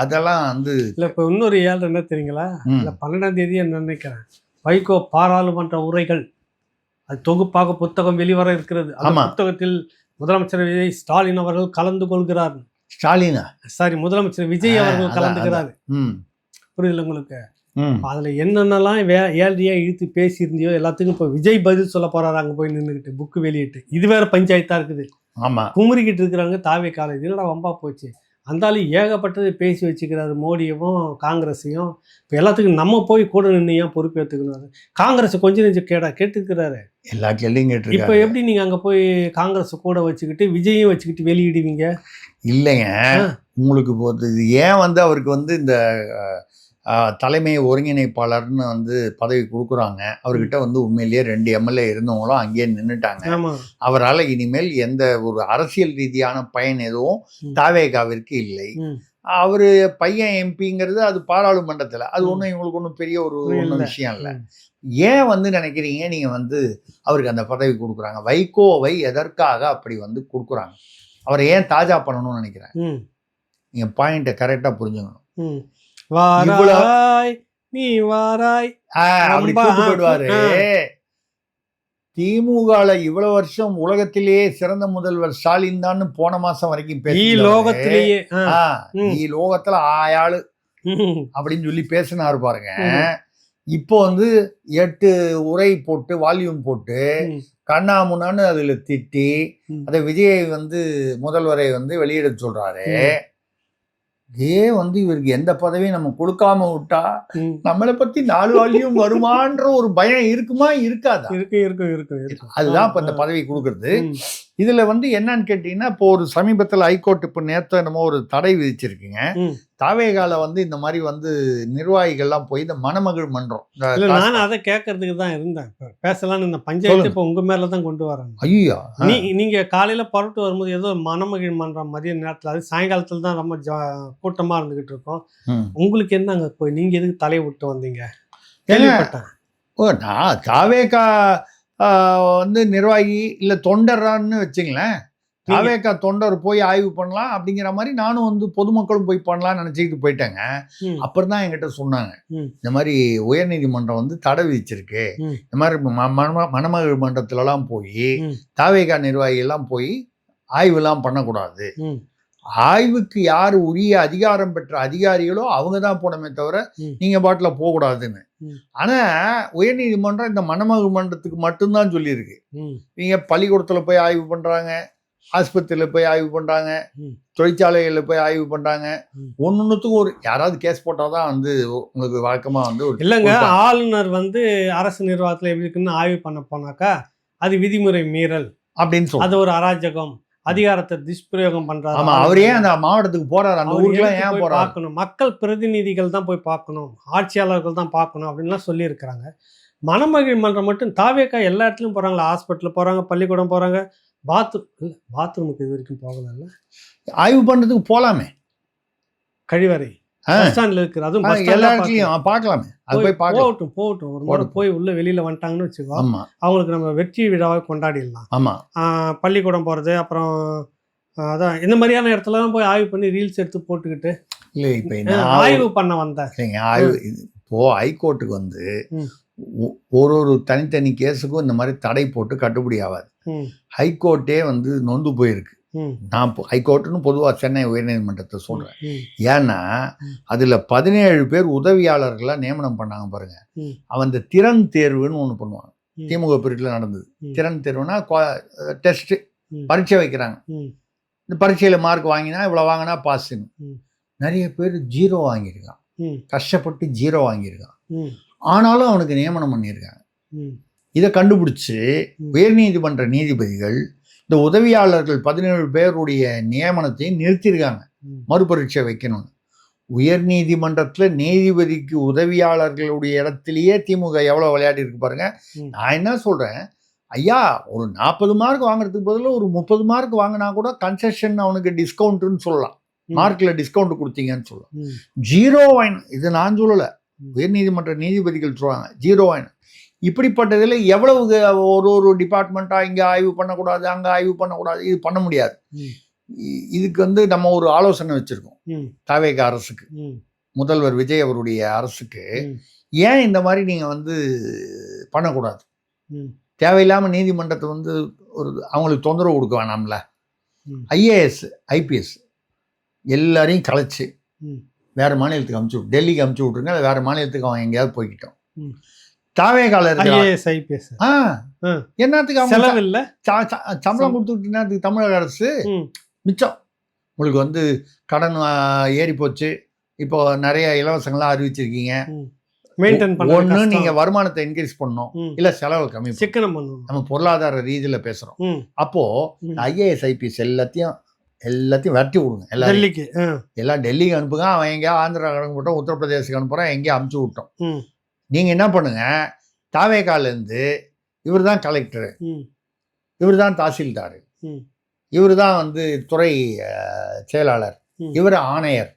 அதெல்லாம் வந்து இல்ல. இப்போ இன்னொரு 7:30 என்ன தெரியுங்களா? இல்ல 12ஆம் தேதி நினைக்கிறேன், வைகோ பாராளுமன்ற உரைகள் அது தொகுப்பாக புத்தகம் வெளிவர இருக்கிறது. அந்த புத்தகத்தில் முதலமைச்சர் விஜய் ஸ்டாலின் அவர்கள் கலந்து கொள்கிறார். ஸ்டாலினா? சாரி, முதலமைச்சர் விஜய் அவர்கள் கலந்துக்கிறாரு. புரியுதுல உங்களுக்கு? அதுல என்னென்னலாம் ஏழ்றையா இழுத்து பேசியிருந்தியோ எல்லாத்துக்கும் இப்போ விஜய் பதில் சொல்ல போறாரு. அங்க போய் நின்றுக்கிட்டு புக்கு வெளியிட்டு, இது வேற பஞ்சாயத்தா இருக்குது. ஆமா, குமுறிக்கிட்டு இருக்கிறாங்க தாவே காலேஜ். இல்லடா வம்பா போச்சு, அந்தாலும் ஏகப்பட்டது பேசி வச்சுக்கிறாரு, மோடியவும் காங்கிரஸையும். இப்போ எல்லாத்துக்கும் நம்ம போய் கூட நின்று ஏன் பொறுப்பேற்றுக்கணும்? காங்கிரஸ் கொஞ்சம் நெஞ்சம் கேட்டுக்கிறாரு, எல்லா கேள்வியும் கேட்டு. இப்போ எப்படி நீங்க அங்க போய் காங்கிரஸ் கூட வச்சுக்கிட்டு விஜயும் வச்சுக்கிட்டு வெளியிடுவீங்க? இல்லைங்க, உங்களுக்கு இது ஏன் வந்து அவருக்கு வந்து இந்த தலைமை ஒருங்கிணைப்பாளர்னு வந்து பதவி கொடுக்குறாங்க. அவர்கிட்ட வந்து உண்மையிலேயே 2 எம்எல்ஏ இருந்தவங்களும் அங்கேயே நின்றுட்டாங்க. அவரால் இனிமேல் எந்த ஒரு அரசியல் ரீதியான பயன் எதுவும் தாவேகாவிற்கு இல்லை. அவரு பையன் எம்பிங்கிறது அது பாராளுமன்றத்தில், அது ஒன்றும் இவங்களுக்கு ஒன்றும் பெரிய ஒரு விஷயம் இல்லை. ஏன் வந்து நினைக்கிறீங்க நீங்க வந்து அவருக்கு அந்த பதவி கொடுக்குறாங்க? வைகோவை எதற்காக அப்படி வந்து கொடுக்குறாங்க? அவரை ஏன் தாஜா பண்ணணும்னு நினைக்கிறேன். நீங்க பாயிண்ட்டை கரெக்டா புரிஞ்சுக்கணும். வாராய் நீ வாராய் அப்படி போயிடுவாரு. திமுகல இவ்வளவு வருஷம் உலகத்திலேயே சிறந்த முதல்வர் ஸ்டாலின் தான் போன மாசம் வரைக்கும் லோகத்திலேயே லோகத்துல ஆயாளு அப்படின்னு சொல்லி பேசினாரு பாருங்க. இப்போ வந்து 8 உரை போட்டு வால்யூம் போட்டு கண்ணாமுன்னான்னு அதுல திட்டி அதை விஜயை வந்து முதல்வரை வந்து வெளியிட சொல்றாரு. வந்து இவருக்கு எந்த பதவியும் நம்ம கொடுக்காம விட்டா நம்மளை பத்தி 4 வால்யூம் வருமான்ற ஒரு பயம் இருக்குமா? இருக்காதா? இருக்கு. அதுதான் இப்ப இந்த பதவி கொடுக்கறது. இதுல வந்து என்னன்னு கேட்டீங்கன்னா, இப்போ ஒரு சமீபத்தில் ஹைகோர்ட் இப்போ நேற்று என்னமோ ஒரு தடை விதிச்சிருக்குங்க. தாவேகால வந்து இந்த மாதிரி வந்து நிர்வாகிகள்லாம் போய் இந்த மணமகள் மன்றம், இல்ல நான் அதை கேட்கறதுக்கு தான் இருந்தேன். பேசலாம்னு இந்த பஞ்சாயத்து இப்போ உங்க மேல தான் கொண்டு வராங்க. ஐயோ, நீங்க காலையில புறப்பட்டு வரும்போது ஏதோ மணமகிழ் மன்றம் மதிய நேரத்தில், அது சாயங்காலத்தில் தான் ரொம்ப கூட்டமா இருந்துகிட்டு இருக்கோம். உங்களுக்கு என்ன அங்க போய் நீங்க எதுக்கு தலையை விட்டு வந்தீங்க? கேள்விப்பட்டேன். நான் தாவேகா வந்து நிர்வாகி இல்லை தொண்டரான்னு வச்சுங்களேன். தாவேகா தொண்டர் போய் ஆய்வு பண்ணலாம் அப்படிங்கிற மாதிரி நானும் வந்து பொதுமக்களும் போய் பண்ணலாம்னு நினச்சிக்கிட்டு போயிட்டேங்க. அப்புறம் தான் என்கிட்ட சொன்னாங்க, இந்த மாதிரி உயர்நீதிமன்றம் வந்து தடை விதிச்சிருக்கு, இந்த மாதிரி மணமகள் மன்றத்துலலாம் போய் தாவேகா நிர்வாகிகள்லாம் போய் ஆய்வுலாம் பண்ணக்கூடாது, ஆய்வுக்கு யார் உரிய அதிகாரம் பெற்ற அதிகாரிகளோ அவங்க தான் போனமே தவிர நீங்கள் பாட்டில் போகக்கூடாதுன்னு. ஆனால் உயர்நீதிமன்றம் இந்த மணமகள் மன்றத்துக்கு மட்டும்தான் சொல்லியிருக்கு. நீங்கள் பள்ளிக்கூடத்தில் போய் ஆய்வு பண்ணுறாங்க, ஆஸ்பத்திரியில் போய் ஆய்வு பண்ணுறாங்க, தொழிற்சாலைகளில் போய் ஆய்வு பண்ணுறாங்க. ஒன்றுத்துக்கும் ஒரு யாராவது கேஸ் போட்டால் தான் வந்து உங்களுக்கு வழக்கமாக வந்து ஒரு இல்லைங்க. ஆளுநர் வந்து அரசு நிர்வாகத்தில் எப்படி இருக்குன்னு ஆய்வு பண்ண போனாக்கா அது விதிமுறை மீறல் அப்படின்னு சொல்லி, அது ஒரு அராஜகம், அதிகாரத்தை துஷ்பிரயோகம் பண்றாரு. ஆமா, அவரே அந்த மாவட்டத்துக்கு போறாரு, அந்த ஊருக்குலாம் ஏன் போறாரு? பார்க்கணும், மக்கள் பிரதிநிதிகள் தான் போய் பார்க்கணும், ஆட்சியாளர்கள் தான் பார்க்கணும் அப்படின்லாம் சொல்லியிருக்கிறாங்க. மணமகிழ் மன்றம் மட்டும் தாவேக்கா எல்லா இடத்துலையும் போறாங்களா? ஹாஸ்பிட்டல் போறாங்க, பள்ளிக்கூடம் போறாங்க, பாத்ரூமுக்கு இது வரைக்கும் போகல. ஆய்வு பண்றதுக்கு போலாமே, கழிவறை பஸ் ஸ்டாண்ட்ல இருக்கு, அதுவும் எல்லா இடத்துலயும் பார்க்கலாமே. அது போய் போகட்டும் ஒரு முறை போய் உள்ள வெளியில வந்துட்டாங்கன்னு வச்சுக்கோ, அவங்களுக்கு நம்ம வெற்றி விழாவை கொண்டாடிடலாம். ஆமா, பள்ளிக்கூடம் போறது, அப்புறம் அதான் இந்த மாதிரியான இடத்துலலாம் போய் ஆய்வு பண்ணி ரீல்ஸ் எடுத்து போட்டுக்கிட்டு இல்லை. இப்போ ஆய்வு பண்ண வந்தேன். ஆய்வு இப்போ ஹைகோர்ட்டுக்கு வந்து ஒரு தனித்தனி கேஸுக்கும் இந்த மாதிரி தடை போட்டு கட்டுப்படி ஆகாது. ஹைகோர்ட்டே வந்து நொந்து போயிருக்கு. நான் ஹைகோர்ட்டுன்னு பொதுவாக சென்னை உயர்நீதிமன்றத்தை சொல்கிறேன். ஏன்னா அதில் 17 பேர் உதவியாளர்களாக நியமனம் பண்ணாங்க பாருங்க. அவன் இந்த திறன் தேர்வுன்னு ஒன்று பண்ணுவாங்க, திமுக பீரியடில் நடந்தது. திறன் தேர்வுனா டெஸ்ட்டு, பரீட்சை வைக்கிறாங்க. இந்த பரீட்சையில் மார்க் வாங்கினா இவ்வளோ வாங்கினா பாஸுன்னு. நிறைய பேர் 0 வாங்கியிருக்கான், கஷ்டப்பட்டு 0 வாங்கியிருக்கான். ஆனாலும் அவனுக்கு நியமனம் பண்ணியிருக்காங்க. இதை கண்டுபிடிச்சி உயர்நீதிமன்ற நீதிபதிகள் இந்த உதவியாளர்கள் 17 பேருடைய நியமனத்தையும் நிறுத்தியிருக்காங்க, மறுபரீட்சை வைக்கணும்னு. உயர்நீதிமன்றத்தில் நீதிபதிக்கு உதவியாளர்களுடைய இடத்துலையே திமுக எவ்வளோ விளையாடி இருக்கு பாருங்க. நான் என்ன சொல்கிறேன், ஐயா ஒரு 40 மார்க் வாங்குறதுக்கு பதிலாக ஒரு 30 மார்க் வாங்கினா கூட கன்செஷன், அவனுக்கு டிஸ்கவுண்ட்டுன்னு சொல்லலாம், மார்க்கில் டிஸ்கவுண்ட் கொடுத்தீங்கன்னு சொல்லலாம். 0 வாங்கின, இது நான் சொல்லலை, உயர்நீதிமன்ற நீதிபதிகள் சொல்கிறாங்க 0 வாங்கின. இப்படிப்பட்டதில் எவ்வளவு ஒரு டிபார்ட்மெண்ட்டாக இங்கே ஆய்வு பண்ணக்கூடாது, அங்கே ஆய்வு பண்ணக்கூடாது, இது பண்ண முடியாது. இதுக்கு வந்து நம்ம ஒரு ஆலோசனை வச்சுருக்கோம் தாவேகா அரசுக்கு, முதல்வர் விஜய் அவருடைய அரசுக்கு. ஏன் இந்த மாதிரி நீங்கள் வந்து பண்ணக்கூடாது? தேவையில்லாமல் நீதிமன்றத்தை வந்து ஒரு அவங்களுக்கு தொந்தரவு கொடுக்க வேணாம்ல. ஐஏஎஸ் ஐபிஎஸ் எல்லாரையும் கலைச்சி வேறு மாநிலத்துக்கு அமுச்சு விட்டு, டெல்லிக்கு அமுச்சு விட்ருங்க, இல்லை வேறு மாநிலத்துக்கு அவன் எங்கேயாவது போய்கிட்டோம். தாவேகால என்னத்துக்கு செலவு இல்லை, சம்பளம் கொடுத்துக்கிட்டு தமிழக அரசு மிச்சம். உங்களுக்கு வந்து கடன் ஏறி போச்சு, இப்போ நிறைய இலவசங்கள்லாம் அறிவிச்சிருக்கீங்க. ஒன்று நீங்கள் வருமானத்தை இன்க்ரீஸ் பண்ணணும், இல்லை செலவு கம்மி சிக்கனம் பண்ணணும். நம்ம பொருளாதார ரீதியில் பேசுகிறோம். அப்போது ஐஏஎஸ் ஐபிஎஸ் எல்லாத்தையும் விரட்டி விடுங்க, எல்லாம் டெல்லிக்கு அனுப்புங்க. அவன் எங்கேயா ஆந்திரா கணக்கு போட்டோம், உத்தரப்பிரதேசத்துக்கு அனுப்புகிறான், எங்கேயா அமுச்சு விட்டோம். நீங்கள் என்ன பண்ணுங்க, தாவேகாலேருந்து இவர் தான் கலெக்டரு, இவர் தான் தாசில்தார், இவர் தான் வந்து துறை செயலாளர், இவர் ஆணையர்.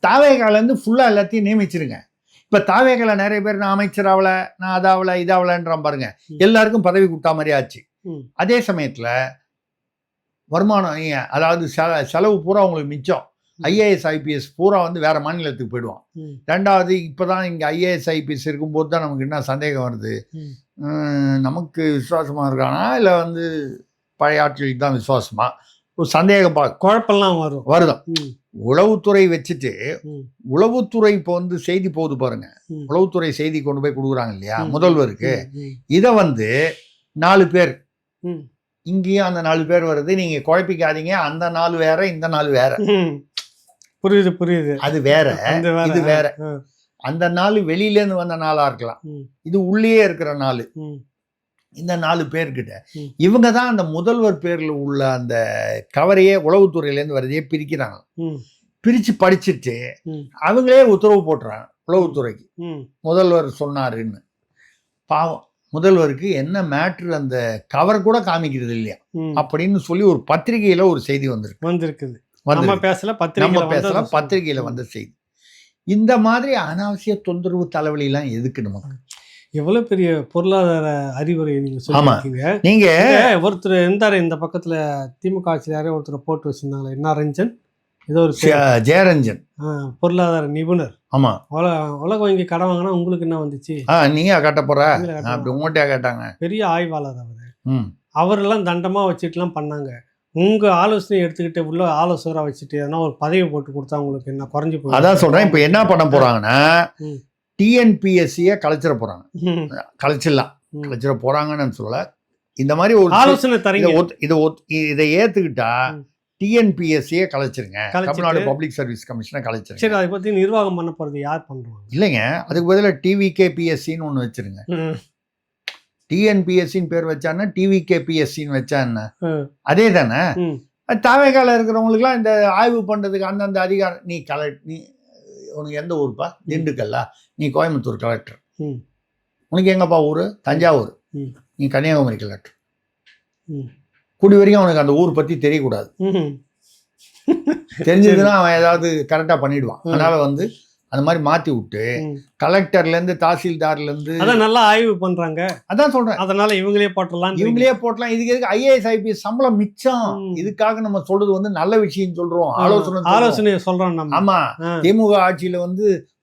தாவேகாலேருந்து ஃபுல்லாக எல்லாத்தையும் நியமிச்சிருங்க. இப்போ தாவேகால நிறைய பேர் நான் அமைச்சராகல, நான் அதாவல இதாவலன்றான் பாருங்க, எல்லாருக்கும் பதவி கொடுத்தா மாதிரி ஆச்சு. அதே சமயத்தில் வருமானம், அதாவது செலவு பூரா உங்களுக்கு மிச்சம். ஐஏஎஸ் ஐபிஎஸ் பூரா வந்து வேறு மாநிலத்துக்கு போயிடுவான். ரெண்டாவது, இப்போ தான் இங்கே ஐஏஎஸ் ஐபிஎஸ் இருக்கும்போது தான் நமக்கு என்ன சந்தேகம் வருது, நமக்கு விசுவாசமாக இருக்கானா இல்லை வந்து பழைய ஆட்களுக்கு தான் விசுவாசமா, ஒரு சந்தேகம் குழப்பம்லாம் வருதான். உளவுத்துறை வச்சுட்டு, உளவுத்துறை இப்போ வந்து செய்தி போகுது பாருங்க, உளவுத்துறை செய்தி கொண்டு போய் கொடுக்குறாங்க இல்லையா முதல்வருக்கு. இதை வந்து 4 பேர் இங்கேயும் அந்த 4 பேர் வருது, நீங்கள் குழப்பிக்காதீங்க, அந்த 4 வேற, இந்த 4 வேற. புரியுது. அது வேற, இது வேற. அந்த 4 வெளியிலேருந்து வந்த 4ஆக இருக்கலாம், இது உள்ளே இருக்கிற 4. இந்த 4 பேர்கிட்ட இவங்க தான் அந்த முதல்வர் பேர்ல உள்ள அந்த கவரையே உளவுத்துறையிலேருந்து வரதையே பிரிக்கிறாங்க. பிரிச்சு படிச்சுட்டு அவங்களே உத்தரவு போட்டுறாங்க உளவுத்துறைக்கு, முதல்வர் சொன்னாருன்னு. பாவம், முதல்வருக்கு என்ன மேட்ரு அந்த கவர் கூட காமிக்கிறது இல்லையா அப்படின்னு சொல்லி ஒரு பத்திரிகையில ஒரு செய்தி வந்திருக்குது. நம்ம பேசல, பத்திரிகையில வந்த செய்தி. இந்த மாதிரி அனாவசிய தொந்தரவு தலைவலிலாம் எதுக்கு நமக்கு? எவ்வளவு பெரிய பொருளாதார அறிவுரை நீங்க சொல்லிருக்கீங்க. நீங்க ஒருத்தர் இருந்தாரு இந்த பக்கத்துல, திமுக ஆட்சியாரே ஒருத்தர் போட்டு வச்சிருந்தாங்களே, என்ன ரஞ்சன், ஏதோ ஒரு ஜெயரஞ்சன், பொருளாதார நிபுணர். ஆமா, உலக வங்கி கடன் வாங்கினா உங்களுக்கு என்ன வந்துச்சு? நீங்க கட்ட போற அப்படி உங்கள்கிட்ட கேட்டாங்க. பெரிய ஆய்வாளர் அவரு. அவரெல்லாம் தண்டமா வச்சுட்டுலாம் பண்ணாங்க. உங்க ஆலோசனை எடுத்துக்கிட்டு உள்ள ஆலோசகரா வச்சுட்டு எதனா ஒரு பதவி போட்டு கொடுத்தா உங்களுக்கு என்ன குறைஞ்சு போய்? அதான் சொல்றேன். இப்ப என்ன பண்ண போறாங்கன்னா, டிஎன்பிஎஸ்சியை கலைச்சிட போறாங்க. கலைச்சிட போறாங்கன்னு சொல்ல, இந்த மாதிரி ஒரு ஆலோசனை தரீங்க. இதை ஏத்துக்கிட்டா டிஎன்பிஎஸ்சியை கலைச்சிருங்க, தமிழ்நாடு பப்ளிக் சர்வீஸ் கமிஷனை கலைச்சிருங்க. சரி, அதை பத்தி நிர்வாகம் பண்ண போறது யார் பண்றாங்க? இல்லைங்க, அதுக்கு பதிலாக டிவிகேபிஎஸ்சின்னு ஒன்று வச்சிருங்க. டிஎன்பிஎஸ்சின்னு பேர் வச்சான்னா டிவிகேபிஎஸ்சின்னு வச்சா என்ன? அதே தானே. தாவேகால இருக்கிறவங்களுக்குலாம் இந்த ஆய்வு பண்றதுக்கு அந்தந்த அதிகாரம். நீ உனக்கு எந்த ஊருப்பா? திண்டுக்கல்லா? நீ கோயம்புத்தூர் கலெக்டர். உனக்கு எங்கப்பா ஊர்? தஞ்சாவூர். நீ கன்னியாகுமரி கலெக்டர். கூடி வரைக்கும் அவனுக்கு அந்த ஊர் பத்தி தெரியக்கூடாது. தெரிஞ்சதுன்னா அவன் ஏதாவது கரெக்டா பண்ணிடுவான். அதனால அந்த மாதிரி மாத்தி விட்டு கலெக்டர்ல இருந்து தாசில்தார்ல இருந்து அதான் நல்லா ஆய்வு பண்றாங்க. அதான் சொல்றேன். அதனால இவங்களே போட்டலாம். இதுக்கு எதுக்கு ஐஏஎஸ் ஐபிஎஸ் சம்பளம் மிச்சம்? இதுக்காக நம்ம சொல்றது நல்ல விஷயம் சொல்றோம், ஆலோசனை சொல்றோம். ஆமா, திமுக ஆட்சியில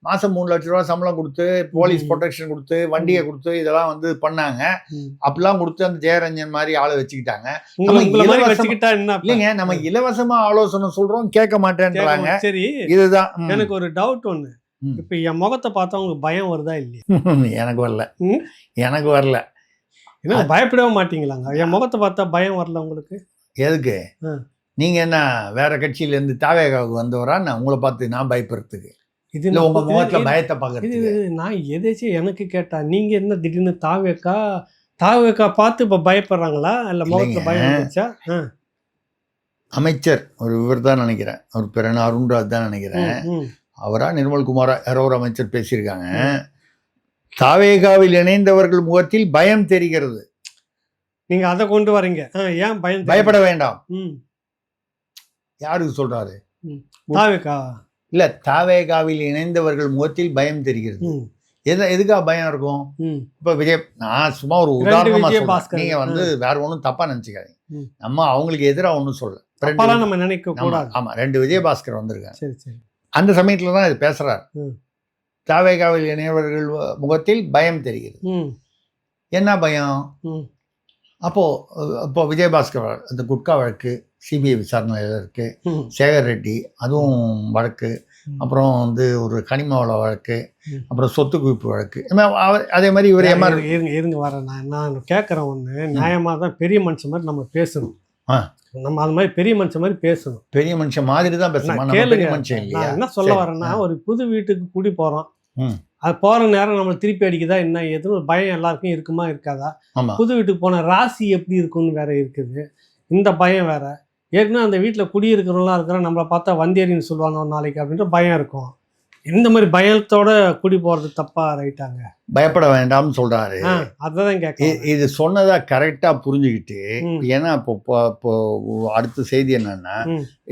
மாசம் 3 லட்சம் ரூபாய் சம்பளம் கொடுத்து, போலீஸ் ப்ரொடெக்ஷன் கொடுத்து, வண்டியை கொடுத்து, இதெல்லாம் பண்ணாங்க. அப்படிலாம் கொடுத்து அந்த ஜெயரஞ்சன் மாதிரி ஆளை வச்சுக்கிட்டாங்க. இல்லைங்க, நம்ம இலவசமா ஆலோசனை சொல்றோம், கேட்க மாட்டேன்றாங்க. சரி, இதுதான் எனக்கு ஒரு டவுட் ஒண்ணு. இப்ப என் முகத்தை பார்த்தா உங்களுக்கு பயம் வருதா இல்லையா? எனக்கு வரல. என்ன பயப்படவே மாட்டீங்களாங்க? என் முகத்தை பார்த்தா பயம் வரல உங்களுக்கு? எதுக்கு? நீங்க என்ன வேற கட்சியில இருந்து தாவேகாவுக்கு வந்தவரா? நான் உங்களை பார்த்து நான் பயப்படுறதுக்கு? இது உங்க முகத்துல பயத்தை பார்க்கறது. நான் எதாச்சும் எனக்கு கேட்டா, நீங்க என்ன திடீர்னு தாவேகா பார்த்து இப்ப பயப்படுறாங்களா? இல்ல முகத்துல பயம் வந்துச்சா? அமைச்சர் ஒரு இவர் தான் நினைக்கிறேன், அவர் பேர் என்ன, அருண்ராஜ் தான் நினைக்கிறேன். அவரா நிர்மல்குமாரா யாரோ ஒரு அமைச்சர் பேசியிருக்காங்க. தாவேகாவில் இணைந்தவர்கள் முகத்தில் பயம் தெரிகிறது. நீங்க அதை கொண்டு வரீங்க. ஏன் பயப்பட வேண்டாம்? யாருக்கு சொல்றாரு? தாவேகா இல்ல, தாவேகாவில் இணைந்தவர்கள் முகத்தில் பயம் தெரிகிறது. எதுக்கா பயம் இருக்கும்? இப்ப விஜய், நான் சும்மா ஒரு உதாரணமா சொல்றேன். நீங்க வேற ஒன்றும் தப்பா நினைச்சுக்காதீங்க. நம்ம அவங்களுக்கு எதிராக ஒன்றும் சொல்ல நம்ம நினைக்க கூடாது. ஆமா, 2 விஜயபாஸ்கர் வந்திருக்காங்க. அந்த சமயத்துல தான் இது பேசுறாரு. தாவேகாவில் இணைந்தவர்கள் முகத்தில் பயம் தெரிகிறது. என்ன பயம்? அப்போ விஜயபாஸ்கர் அந்த குட்கா வழக்கு சிபிஐ விசாரணையில் இருக்கு. சேகர் ரெட்டி அதுவும் வழக்கு. அப்புறம் ஒரு கனிம வள வழக்கு, அப்புறம் சொத்து குவிப்பு வழக்கு. அதே மாதிரி இவர் இருங்க வரேன். நான் கேட்குறேன் ஒன்று, நியாயமாக தான் பெரிய மனுஷன் மாதிரி நம்ம பேசணும். நம்ம அது மாதிரி பெரிய மனுஷன் மாதிரி பேசணும். பெரிய மனுஷன் மாதிரி தான் பேசணும். பெரிய மனுஷன் இல்லையா? என்ன சொல்ல வரேன்னா, ஒரு புது வீட்டுக்கு குடி போகிறோம். அது போகிற நேரம் நம்மளை திருப்பி அடிக்குதா என்ன ஏதுன்னு ஒரு பயம் எல்லாருக்கும் இருக்குமா இருக்காதா? புது வீட்டுக்கு போன ராசி எப்படி இருக்குன்னு வேற இருக்குது, இந்த பயம் வேற. ஏற்கனவே அந்த வீட்டில் குடியிருக்கிறவங்களாம் இருக்கிற நம்மளை பார்த்தா வந்தேரின்னு சொல்லுவாங்க ஒரு நாளைக்கு அப்படின்ற பயம் இருக்கும். இந்த மாதிரி பயத்தோட குடி போகிறது தப்பா ரைட்டாங்க? பயப்பட வேண்டாம்னு சொல்கிறாரு. அதுதான் கேட்க இது சொன்னதா கரெக்டாக புரிஞ்சுக்கிட்டு. ஏன்னா இப்போ அடுத்த செய்தி என்னன்னா,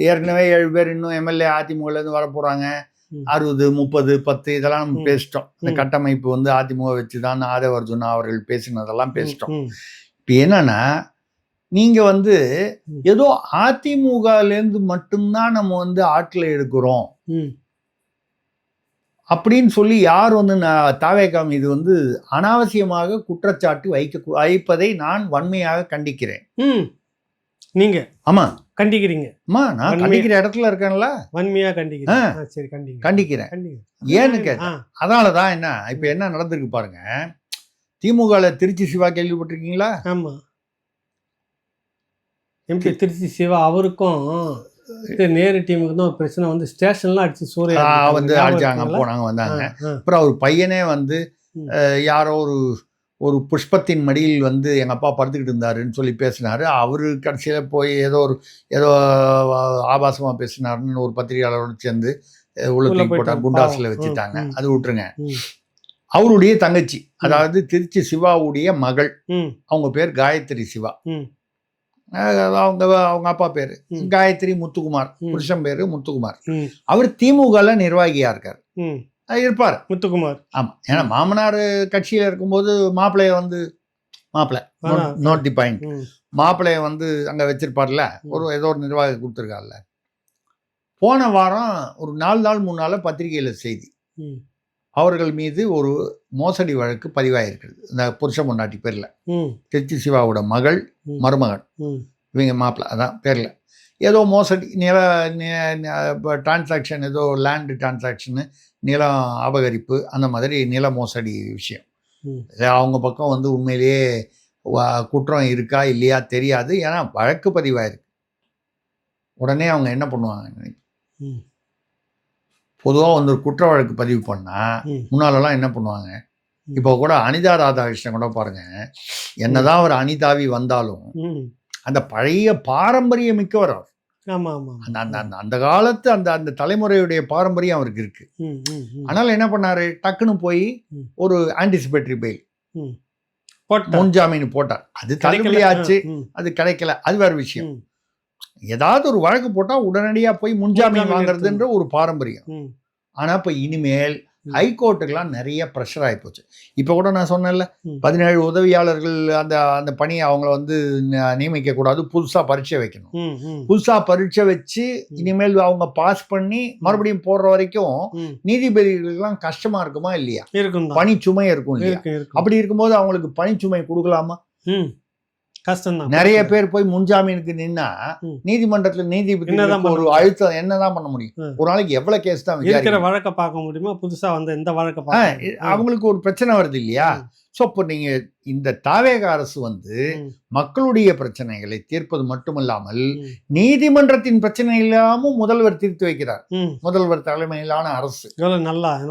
ஏற்கனவே 7 பேர் இன்னும் எம்எல்ஏ அதிமுகலேருந்து வர போகிறாங்க. 60, 30, 10 இதெல்லாம் நம்ம பேசிட்டோம். இந்த கட்டமைப்பு அதிமுக வச்சு தான் ஆதவர்ஜுனா அவர்கள் பேசினதெல்லாம் பேசிட்டோம். இப்போ என்னன்னா, நீங்க ஏதோ அதிமுகலேருந்து மட்டும்தான் நம்ம ஆட்களை எடுக்கிறோம் அப்படின்னு சொல்லி யார் தாவேகா இது அனாவசியமாக குற்றச்சாட்டு வைப்பதை நான் வன்மையாக கண்டிக்கிறேன். நீங்க ஆமா கண்டிக்கிறீங்க? ஆமா, நான் கண்டிக்கிற இடத்துல இருக்கேன்ல, வன்மையா கண்டிக்கிறேன். சரி, கண்டிக்கிறேன். ஏன்னு கேட்டேன். அதனாலதான் என்ன இப்ப என்ன நடந்திருக்கு பாருங்க. திமுகல திருச்சி சிவா கேள்விப்பட்டிருக்கீங்களா? ஆமா, எம்பி திருச்சி சிவா. அவருக்கும் நேரு டீமுக்கு தான் ஒரு பிரச்சனை ஸ்டேஷன்லாம் அடிச்சு சூரிய அடிச்சாங்க, போனாங்க, வந்தாங்க. அப்புறம் அவர் பையனே யாரோ ஒரு புஷ்பத்தின் மடியில் வந்து எங்கள் அப்பா படுத்துக்கிட்டு இருந்தாருன்னு சொல்லி பேசினார். அவர் கடைசியில் போய் ஏதோ ஆபாசமாக பேசினாருன்னு ஒரு பத்திரிகையாளரோடு சேர்ந்து உள்ள போட்டால் குண்டாஸில் வச்சுட்டாங்க. அது விட்டுருங்க. அவருடைய தங்கச்சி, அதாவது திருச்சி சிவாவுடைய மகள், அவங்க பேர் காயத்ரி சிவா. அவங்க அப்பா பேரு காயத்ரி முத்துக்குமார், புருஷன் பேரு முத்துக்குமார். அவர் திமுகல நிர்வாகியா இருக்காரு, இருப்பார் முத்துக்குமார். ஆமா, ஏன்னா மாமனார் கட்சியில இருக்கும்போது மாப்பிள்ளை நோட் தி பாயிண்ட், மாப்பிள்ளைய வந்து அங்க வச்சிருப்பார்ல, ஏதோ ஒரு நிர்வாகி கொடுத்துருக்காருல்ல. போன வாரம் ஒரு 4 நாள் 3 நாள் பத்திரிகையில செய்தி, அவர்கள் மீது ஒரு மோசடி வழக்கு பதிவாயிருக்கிறது. இந்த புருஷ பொண்டாட்டி பேர்ல, திருச்சி சிவாவோட மகள் மருமகன், இவங்க மாப்பிள்ளை அதான் பேர்ல ஏதோ மோசடி, டிரான்சாக்ஷன், ஏதோ லேண்டு டிரான்சாக்ஷனு, நிலம் அபகரிப்பு, அந்த மாதிரி நில மோசடி விஷயம். அவங்க பக்கம் வந்து உண்மையிலேயே குற்றம் இருக்கா இல்லையா தெரியாது, ஏன்னா வழக்கு பதிவாயிருக்கு. உடனே அவங்க என்ன பண்ணுவாங்க, பொதுவாக வந்து ஒரு குற்ற வழக்கு பதிவு பண்ணால் முன்னாலெல்லாம் என்ன பண்ணுவாங்க, இப்போ கூட அனிதா ராதாகிருஷ்ணன் கூட பாருங்க, என்னதான் அவர் அனிதாவி வந்தாலும் அந்த பழைய பாரம்பரியம் மிக்கவர் அவர். அந்த காலத்து அந்த தலைமுறையுடைய பாரம்பரியம் அவருக்கு இருக்கு. ஆனால் என்ன பண்ணாரு, டக்குன்னு போய் ஒரு ஆன்டிசிபேட்டரி பெயில், முன்ஜாமீன் போட்டார். அது தள்ளுபடி ஆச்சு, அது கிடைக்கல, அது வேற விஷயம். ஏதாவது ஒரு வழக்கு போட்டா உடனடியா போய் முன்ஜாமீன் வாங்குறதுன்ற ஒரு பாரம்பரியம். ஆனா இப்ப இனிமேல் ஹைகோர்ட்டுக்கெல்லாம் நிறைய ப்ரெஷர் ஆகி போச்சு. இப்போ கூட நான் சொன்னேன்ல, 17 உதவியாளர்கள் அந்த பணியை அவங்கள வந்து நியமிக்க கூடாது, புதுசா பரீட்சை வைக்கணும். புதுசா பரீட்சை வச்சு இனிமேல் அவங்க பாஸ் பண்ணி மறுபடியும் போடுற வரைக்கும் நீதிபதிகளுக்கெல்லாம் கஷ்டமா இருக்குமா இல்லையா, பணி சுமை இருக்கும் இல்லையா. அப்படி இருக்கும்போது அவங்களுக்கு பணி சுமை கொடுக்கலாமா, கஷ்டம். நிறைய பேர் போய் முன்ஜாமீனுக்கு நின்னா நீதிமன்றத்துல நீதிபதி ஒரு அழுத்தம் என்னதான் பண்ண முடியும், ஒரு நாளைக்கு எவ்வளவு கேஸ் தான் இருக்கிற வழக்க பார்க்க முடியுமா, புதுசா வந்து எந்த வழக்க அவங்களுக்கு ஒரு பிரச்சனை வருது இல்லையா. சோ இப்போ நீங்க இந்த தாவேக அரசு வந்து மக்களுடைய பிரச்சனைகளை தீர்ப்பது மட்டுமல்லாமல் நீதிமன்றத்தின் பிரச்சனை இல்லாமல் முதல்வர் தீர்த்து வைக்கிறார். முதல்வர் தலைமையிலான அரசு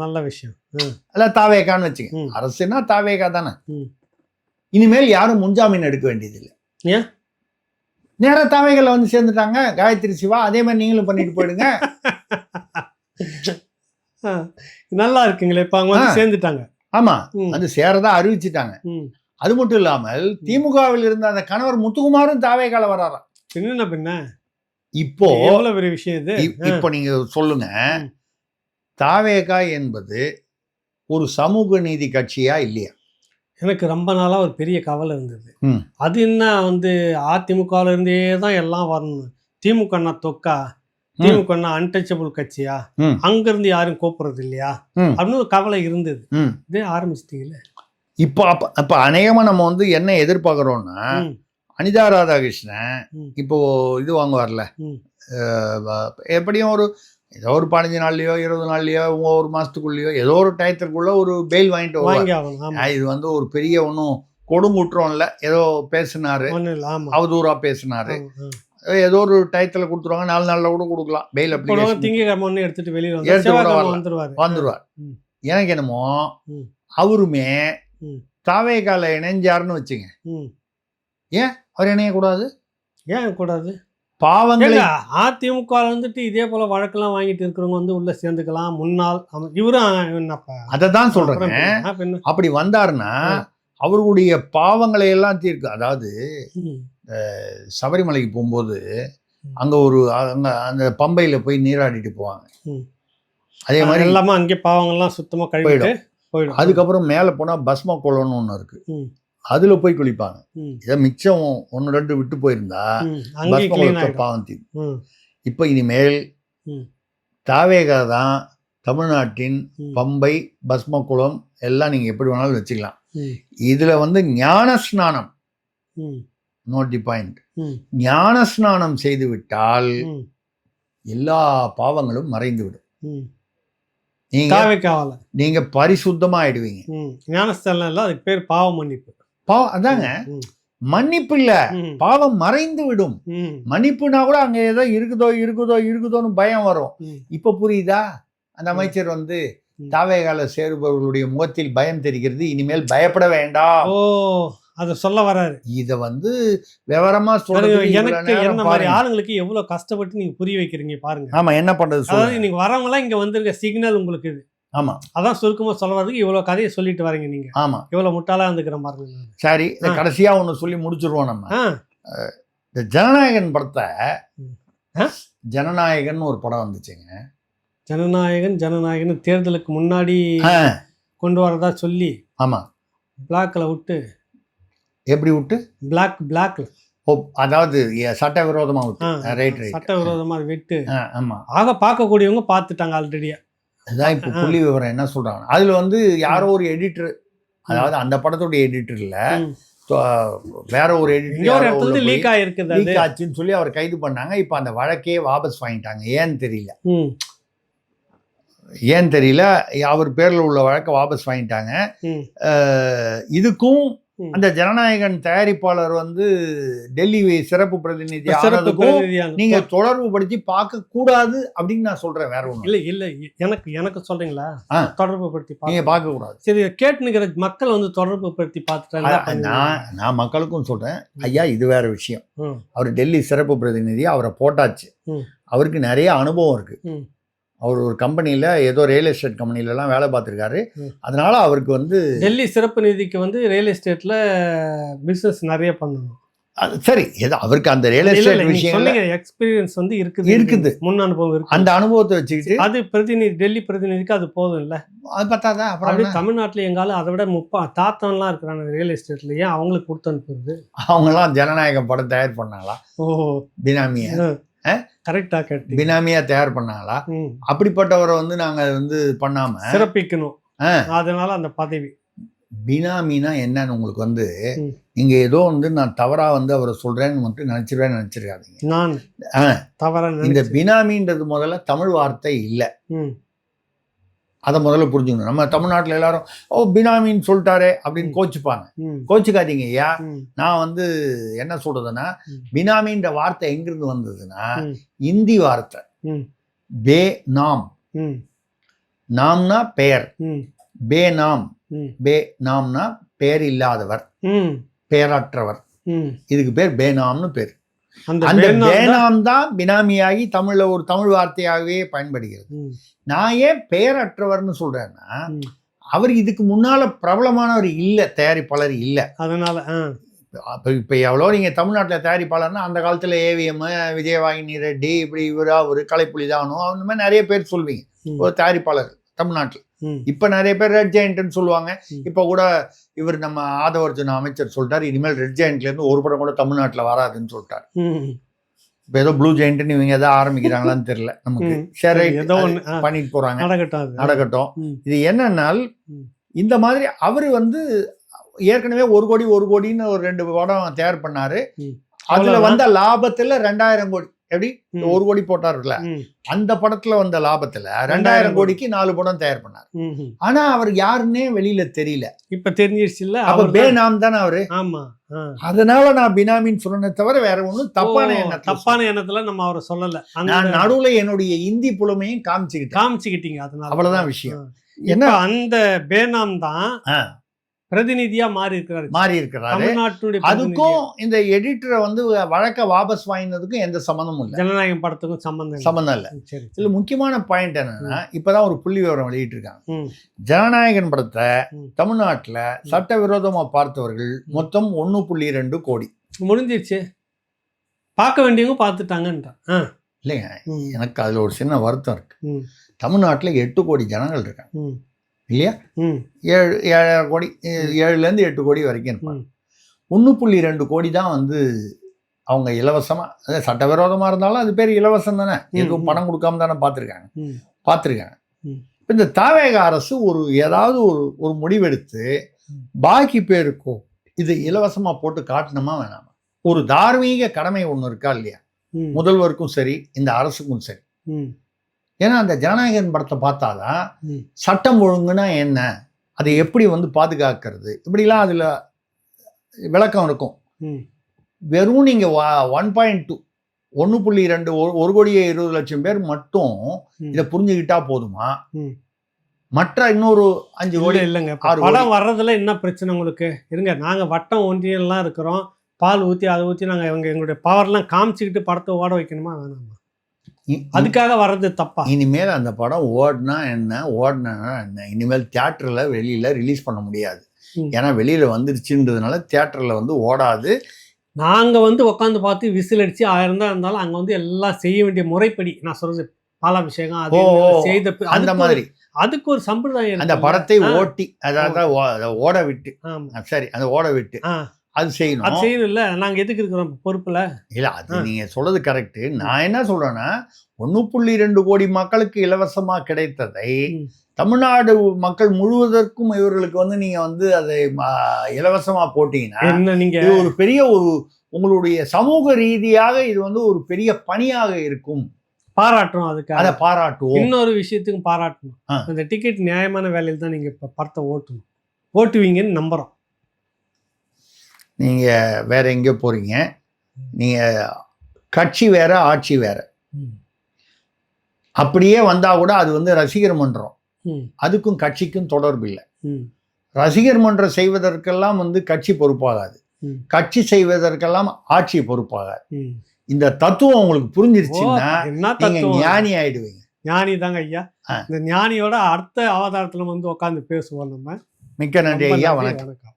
நல்ல விஷயம். அல்ல தாவேகான்னு வச்சுங்க, அரசுனா தாவேகா தானே. இனிமேல் யாரும் முன்ஜாமீன் எடுக்க வேண்டியதில்லை, ஏன் நேர தாவைகளை வந்து சேர்ந்துட்டாங்க காயத்ரி சிவா. அதே மாதிரி நீங்களும் பண்ணிட்டு போயிடுங்க. நல்லா இருக்குங்களே, இப்ப அவங்க வந்து சேர்ந்துட்டாங்க. ஆமா, வந்து சேரதா அறிவிச்சுட்டாங்க. அது மட்டும் இல்லாமல் திமுகவில் இருந்த அந்த கணவர் முத்துக்குமாரும் தாவேகால வராராம். பின்ன இப்போ எவ்வளவு பெரிய விஷயம் இது. இப்போ நீங்க சொல்லுங்க, தாவேகா என்பது ஒரு சமூக நீதி கட்சியா இல்லையா? எனக்கு ரொம்ப நாளாக ஒரு பெரிய கவலை இருந்தது. அது என்ன வந்து அதிமுகவில் இருந்தே தான் எல்லாம் வரணும், திமுக தொக்கா, திமுக அன்டச்சபிள் கட்சியா, அங்கிருந்து யாரும் கூப்பிடுறது இல்லையா அப்படின்னு ஒரு கவலை இருந்தது. இதே ஆரம்பிச்சிட்டீங்களே இப்போ. அப்போ அநேகமாக நம்ம வந்து என்ன எதிர்பார்க்குறோம்னா, அனிதா ராதாகிருஷ்ணன் இப்போ இது வாங்குவார்ல, எப்படியும் ஏதோ ஒரு 15 நாள்லையோ 20 நாள்லையோ ஒரு மாசத்துக்குள்ளேயோ ஏதோ ஒரு டயத்திற்குள்ள ஒரு பெயில் வாங்கிட்டு வருவாங்க. இது வந்து ஒரு பெரிய ஒன்றும் கொடுங்குற்றம் இல்லை, ஏதோ பேசினாரு, அவதூறா பேசினாரு, ஏதோ ஒரு டயத்துல கொடுத்துருவாங்க, 4 நாள்ல கூட கொடுக்கலாம் பெயில். அப்படி எடுத்துட்டு வெளியே வந்துருவார். எனக்கு என்னமோ அவருமே தாவேகால இணைஞ்சாருன்னு வச்சுங்க, ஏன் அவர் இணையக்கூடாது? ஏன் கூடாது? பாவங்கள் அதிமுக வந்துட்டு இதே போல வழக்கெல்லாம் வாங்கிட்டு இருக்கிறவங்க வந்து உள்ள சேர்ந்துக்கலாம். முன்னாள் இவரும் அதான் சொல்றேன். அப்படி வந்தாருன்னா அவர்களுடைய பாவங்களை எல்லாம் தீர்க்கும். அதாவது சபரிமலைக்கு போகும்போது அங்க அந்த பம்பையில போய் நீராடிட்டு போவாங்க, அதே மாதிரி எல்லாமே அங்கே பாவங்கள்லாம் சுத்தமா கழுவிடும். அதுக்கப்புறம் மேல போனா பஸ்ம குளம்னு ஒண்ணு இருக்கு, அதுல போய் குளிப்பாங்க. இதை மிச்சம் 1-2 விட்டு போயிருந்தா பாவம் தீரும். இப்ப இனிமேல் தாவேகா தான் தமிழ்நாட்டின் பம்பை, பஸ்மகுளம் எல்லாம் நீங்க எப்படி வேணாலும் வச்சுக்கலாம். இதுல வந்து ஞான ஸ்நானம், நோட் தி பாயிண்ட், ஞான ஸ்நானம் செய்து விட்டால் எல்லா பாவங்களும் மறைந்து விடும். நீங்க பரிசுத்தமா ஆயிடுவீங்க. ஞானஸ்தானம் இல்ல, அதுக்கு பேர் பாவ மன்னிப்பு. அதாங்க மன்னிப்பு இல்ல, பாவம் மறைந்து விடும். மன்னிப்புனா கூட அங்க ஏதோ இருக்குதோன்னு பயம் வரும். இப்ப புரியுதா? அந்த அமைச்சர் வந்து தாவேகால சேருபவர்களுடைய முகத்தில் பயம் தெரிகிறது, இனிமேல் பயப்பட வேண்டாம். ஓ, அத சொல்ல வராரு. இத வந்து விவரமா சொல்றது. எனக்கு என்ன மாதிரி ஆளுங்களுக்கு எவ்வளவு கஷ்டப்பட்டு நீங்க புரிய வைக்கிறீங்க பாருங்க. ஆமா, என்ன பண்றது சொல்லுங்க. அதாவது நீங்க வரவங்க எல்லாம் இங்க வந்திருக்க சிக்னல் உங்களுக்கு இது. ஆமா, அதான் சுருக்கமா சொல்ல வரதுக்கு இவ்வளவு கதையை சொல்லிட்டு வரீங்க நீங்க. ஆமா, எவ்வளவு முட்டாளா இருந்துக்கிற மாதிரி. சரி, இத கடைசியா ஒண்ணு சொல்லி முடிச்சிருவோம் நம்ம. இந்த ஜனநாயகன் படத்தை, ஜனநாயகன் ஒரு படம் வந்துச்சுங்க. ஜனநாயகன் தேர்தலுக்கு முன்னாடி கொண்டு வரதா சொல்லி, ஆமா, பிளாக்ல விட்டு. எப்படி விட்டு? பிளாக்ல. ஓ, அதாவது சட்டவிரோதமா விட்டு. ரைட், சட்டவிரோதமா விட்டு. ஆமா, ஆக பார்க்கக்கூடியவங்க பார்த்துட்டாங்க ஆல்ரெடியா. அதான் இப்ப புள்ளி விவரம் என்ன சொல்றாங்க. அதுல வந்து யாரோ ஒரு எடிட்டர், அதாவது அந்த படத்தோட எடிட்டர் இல்ல, வேற ஒரு எடிட்டர் லீக் ஆச்சுன்னு சொல்லி அவர் கைது பண்ணாங்க. இப்ப அந்த வழக்கையே வாபஸ் வாங்கிட்டாங்க. ஏன்னு தெரியல, அவர் பேர்ல உள்ள வழக்கை வாபஸ் வாங்கிட்டாங்க. இதுக்கும் அந்த ஜனநாயகன் தயாரிப்பாளர் வந்து டெல்லி சிறப்பு பிரதிநிதி ஆனதுக்கும் நீங்க தொடர்பு படுத்தி பார்க்க கூடாது அப்படின்னு நான் சொல்றேன். வேற ஒண்ணு இல்ல எனக்கு சொல்றீங்களா? தொடர்பு படுத்தி நீங்க பார்க்க கூடாது. சரி, கேட்டுக்கிற மக்கள் வந்து தொடர்பு படுத்தி பார்த்துட்டாங்க. நான் மக்களுக்கும் சொல்றேன், ஐயா இது வேற விஷயம். அவர் டெல்லி சிறப்பு பிரதிநிதி, அவரை போட்டாச்சு. அவருக்கு நிறைய அனுபவம் இருக்கு. அவர் ஒரு கம்பெனியில், ஏதோ ரியல் எஸ்டேட் கம்பெனிலலாம் வேலை பார்த்துருக்காரு. அதனால அவருக்கு வந்து டெல்லி சிறப்பு நிதிக்கு வந்து ரியல் எஸ்டேட்டில் பிஸ்னஸ் நிறைய பண்ணணும். அது சரி, ஏதோ அவருக்கு அந்த ரியல் எஸ்டேட் விஷயம் எக்ஸ்பீரியன்ஸ் வந்து இருக்குது, முன் அனுபவம் இருக்கு. அந்த அனுபவத்தை வச்சுக்கிட்டு அது டெல்லி பிரதிநிதிக்கு அது போதும் இல்லை? அது பார்த்தாதான் அப்புறம் அப்படி தமிழ்நாட்டில் எங்காலும் அதை விட தாத்தன்லாம் இருக்கிறாங்க ரியல் எஸ்டேட்ல, ஏன் அவங்களுக்கு கொடுத்து அனுப்புறது? அவங்கெல்லாம் ஜனநாயகம் படம் தயார் பண்ணாங்களா? பினாமியா கரெக்டா கேட்டு பினாமியா தயார் பண்ணாங்களா? அப்படிப்பட்டவரை வந்து நாங்க வந்து பண்ணாம சிறப்பிக்கணும். அதனால அந்த பதவி பினாமினா என்னன்னு உங்களுக்கு வந்து நீங்க ஏதோ வந்து நான் தவறா வந்து அவரை சொல்றேன்னு மட்டும் நினைச்சிருக்காதீங்க. நான் தவறா இந்த பினாமின்றது முதல்ல தமிழ் வார்த்தை இல்லை. அதை முதல்ல புரிஞ்சுக்கணும். நம்ம தமிழ்நாட்டில் எல்லாரும் பினாமின்னு சொல்லிட்டாரே அப்படின்னு கோச்சுப்பாங்க. கோச்சுக்காதீங்க ஐயா. நான் வந்து என்ன சொல்றதுன்னா, பினாமின்ற வார்த்தை எங்கிருந்து வந்ததுன்னா, இந்தி வார்த்தை பே நாம். நாம்னா பெயர், பே நாம். பே நாம்னா பெயர் இல்லாதவர், பெயரற்றவர். இதுக்கு பேர் பேனாம்னு பேர். அந்த பேனாம் தான் பினாமியாகி தமிழ்ல ஒரு தமிழ் வார்த்தையாகவே பயன்படுகிறது. நான் ஏன் பெயரற்றவர்னு சொல்றேன்னா, அவர் இதுக்கு முன்னால பிரபலமானவர் இல்லை, தயாரிப்பாளர் இல்லை. அதனால இப்ப எவ்வளோ நீங்க தமிழ்நாட்டில் தயாரிப்பாளர்னா, அந்த காலத்துல ஏவிஎம், விஜயவாகினி ரெட்டி, இப்படி இவரா ஒரு கலைப்புலிதானோ அந்த மாதிரி நிறைய பேர் சொல்வீங்க ஒரு தயாரிப்பாளர் தமிழ்நாட்டில். இப்ப நிறைய பேர் ரெட் ஜெயண்ட்னு சொல்லுவாங்க. இப்ப கூட இவர் நம்ம ஆதவர்ஜுன அமைச்சர் சொல்லிட்டாரு, இனிமேல் ரெட் ஜெயண்ட்ல இருந்து ஒரு படம் கூட தமிழ்நாட்டில் வராதுன்னு சொல்லிட்டாரு. இப்ப ஏதோ ப்ளூ ஜெயண்ட் இவங்க ஏதோ ஆரம்பிக்கிறாங்களான்னு தெரியல நமக்கு. சரி, பண்ணிட்டு போறாங்க, நடக்கட்டும். இது என்னன்னால், இந்த மாதிரி அவரு வந்து ஏற்கனவே 1 கோடின்னு ஒரு 2 படம் தயார் பண்ணாரு. அதுல வந்த லாபத்துல 2000 கோடி. எப்படி 1 கோடி போட்டாருல, அந்த படத்துல வந்த லாபத்துல 2000 கோடிக்கு 4 படம் தயார் பண்ணாரு. ஆனா அவர் யாருன்னே வெளியில தெரியல. இப்ப தெரிஞ்சிருச்சு இல்ல, அப்ப பேனாம் தானே அவரு. ஆமா, அதனால நான் பினாமின்னு சொன்னே தவிர வேற ஒண்ணும் தப்பான எண்ணத்துல நம்ம அவரை சொல்லல. நான் நடுவுல என்னுடைய இந்தி புலமையும் காமிச்சுக்கிட்டீங்க. அதனால அவ்வளவுதான் விஷயம். என்ன, அந்த பேனாம் தான் பிரதிநிதியா மாறி இருக்கிறாரு தமிழ்நாட்டுடைய. அதுக்கும் இந்த எடிட்டரை வந்து வழக்க வாபஸ் வாங்கினதுக்கும் எந்த சம்பந்தமும் இல்லை. ஜனநாயகம் படத்துக்கும் சம்பந்தம் இல்லை. இதுல முக்கியமான பாயிண்ட் என்னன்னா, இப்பதான் ஒரு புள்ளி விவரம் வெளியிட்டு இருக்காங்க. ஜனநாயகன் படத்தை தமிழ்நாட்டுல சட்டவிரோதமா பார்த்தவர்கள் மொத்தம் 1.2 கோடி. முடிஞ்சிருச்சு, பார்க்க வேண்டியவங்க பார்த்துட்டாங்கன்றான். இல்லைங்க, எனக்கு அதுல ஒரு சின்ன வருத்தம் இருக்கு. தமிழ்நாட்டுல 8 கோடி ஜனங்கள் இருக்காங்க இல்லையா? 7 கோடி, 7லேருந்து 8 கோடி வரைக்கும் இருப்பாங்க. 1.2 கோடி தான் வந்து அவங்க இலவசமா, அதாவது சட்டவிரோதமா இருந்தாலும் அது பேர் இலவசம் தானே, எதுவும் பணம் கொடுக்காம தானே பார்த்துருக்காங்க. இந்த தாவேக அரசு ஏதாவது ஒரு முடிவெடுத்து பாக்கி பேருக்கும் இது இலவசமா போட்டு காட்டணுமா வேணாமா? ஒரு தார்மீக கடமை ஒன்று இருக்கா இல்லையா? முதல்வருக்கும் சரி, இந்த அரசுக்கும் சரி. ஏன்னா அந்த ஜனநாயகன் படத்தை பார்த்தாதான் சட்டம் ஒழுங்குனா என்ன, அதை எப்படி வந்து பாதுகாக்கிறது, இப்படிலாம் அதுல விளக்கம் இருக்கும். வெறும் நீங்க 1.2 1.2 1 கோடியே 20 லட்சம் பேர் மட்டும் இதை புரிஞ்சுக்கிட்டா போதுமா? மற்ற இன்னொரு 5 கோடி இல்லைங்க 6 கோடி படம் வர்றதுல என்ன பிரச்சனை உங்களுக்கு இருங்க? நாங்க வட்டம் ஒன்றியெல்லாம் இருக்கிறோம், பால் ஊற்றி அதை ஊற்றி நாங்கள் எங்களுடைய பவர்லாம் காமிச்சிக்கிட்டு படத்தை ஓட வைக்கணுமா வேணாமா? அதுக்காக வர்றது தப்பா? இனிமேல் அந்த படம் ஓடினா என்ன, ஓடினா என்ன, இனிமேல் தியேட்டரில் வெளியில் ரிலீஸ் பண்ண முடியாது. ஏன்னா வெளியில் வந்துருச்சுன்றதுனால தியேட்டரில் வந்து ஓடாது. நாங்கள் வந்து உட்காந்து பார்த்து விசில் அடித்து 1000 தான் இருந்தாலும் அங்கே வந்து எல்லாம் செய்ய வேண்டிய முறைப்படி நான் சொல்றது பாலாபிஷேகம் அது செய்த அந்த மாதிரி அதுக்கு ஒரு சம்பிரதாயம். அந்த படத்தை ஓட்டி அதாவது ஓட விட்டு சரி அந்த ஓட விட்டு அது செய்யணும். அது செய்யணும் இல்லை, நாங்கள் எதுக்கு இருக்கிறோம் பொறுப்பில்? இல்லை அது நீங்கள் சொல்றது கரெக்டு. நான் என்ன சொல்கிறேன்னா 1.2 கோடி மக்களுக்கு இலவசமாக கிடைத்ததை தமிழ்நாடு மக்கள் முழுவதற்கும் இவர்களுக்கு வந்து நீங்கள் வந்து அதை இலவசமாக போட்டீங்கன்னா என்ன நீங்கள் இது ஒரு பெரிய ஒரு உங்களுடைய சமூக ரீதியாக இது வந்து ஒரு பெரிய பணியாக இருக்கும். பாராட்டுறோம், அதுக்கு அதை பாராட்டுவோம். இன்னொரு விஷயத்துக்கும் பாராட்டணும். அந்த டிக்கெட் நியாயமான வேலையில் தான் நீங்கள் இப்போ படத்தை ஓட்டுவீங்கன்னு நம்புகிறோம். நீங்கள் வேற எங்கேயோ போகிறீங்க. நீங்கள் கட்சி வேற ஆட்சி வேற. அப்படியே வந்தால் கூட அது வந்து ரசிகர் மன்றம், அதுக்கும் கட்சிக்கும் தொடர்பு இல்லை. ரசிகர் மன்றம் செய்வதற்கெல்லாம் வந்து கட்சி பொறுப்பாகாது, கட்சி செய்வதற்கெல்லாம் ஆட்சி பொறுப்பாகாது. இந்த தத்துவம் உங்களுக்கு புரிஞ்சிருச்சுன்னா நீங்க ஞானி ஆயிடுவீங்க. ஞானி தாங்க ஐயா. இந்த ஞானியோட அடுத்த அவதாரத்துல வந்து உட்காந்து பேசுவோம் நம்ம. மிக்க நன்றி ஐயா. வணக்கம்.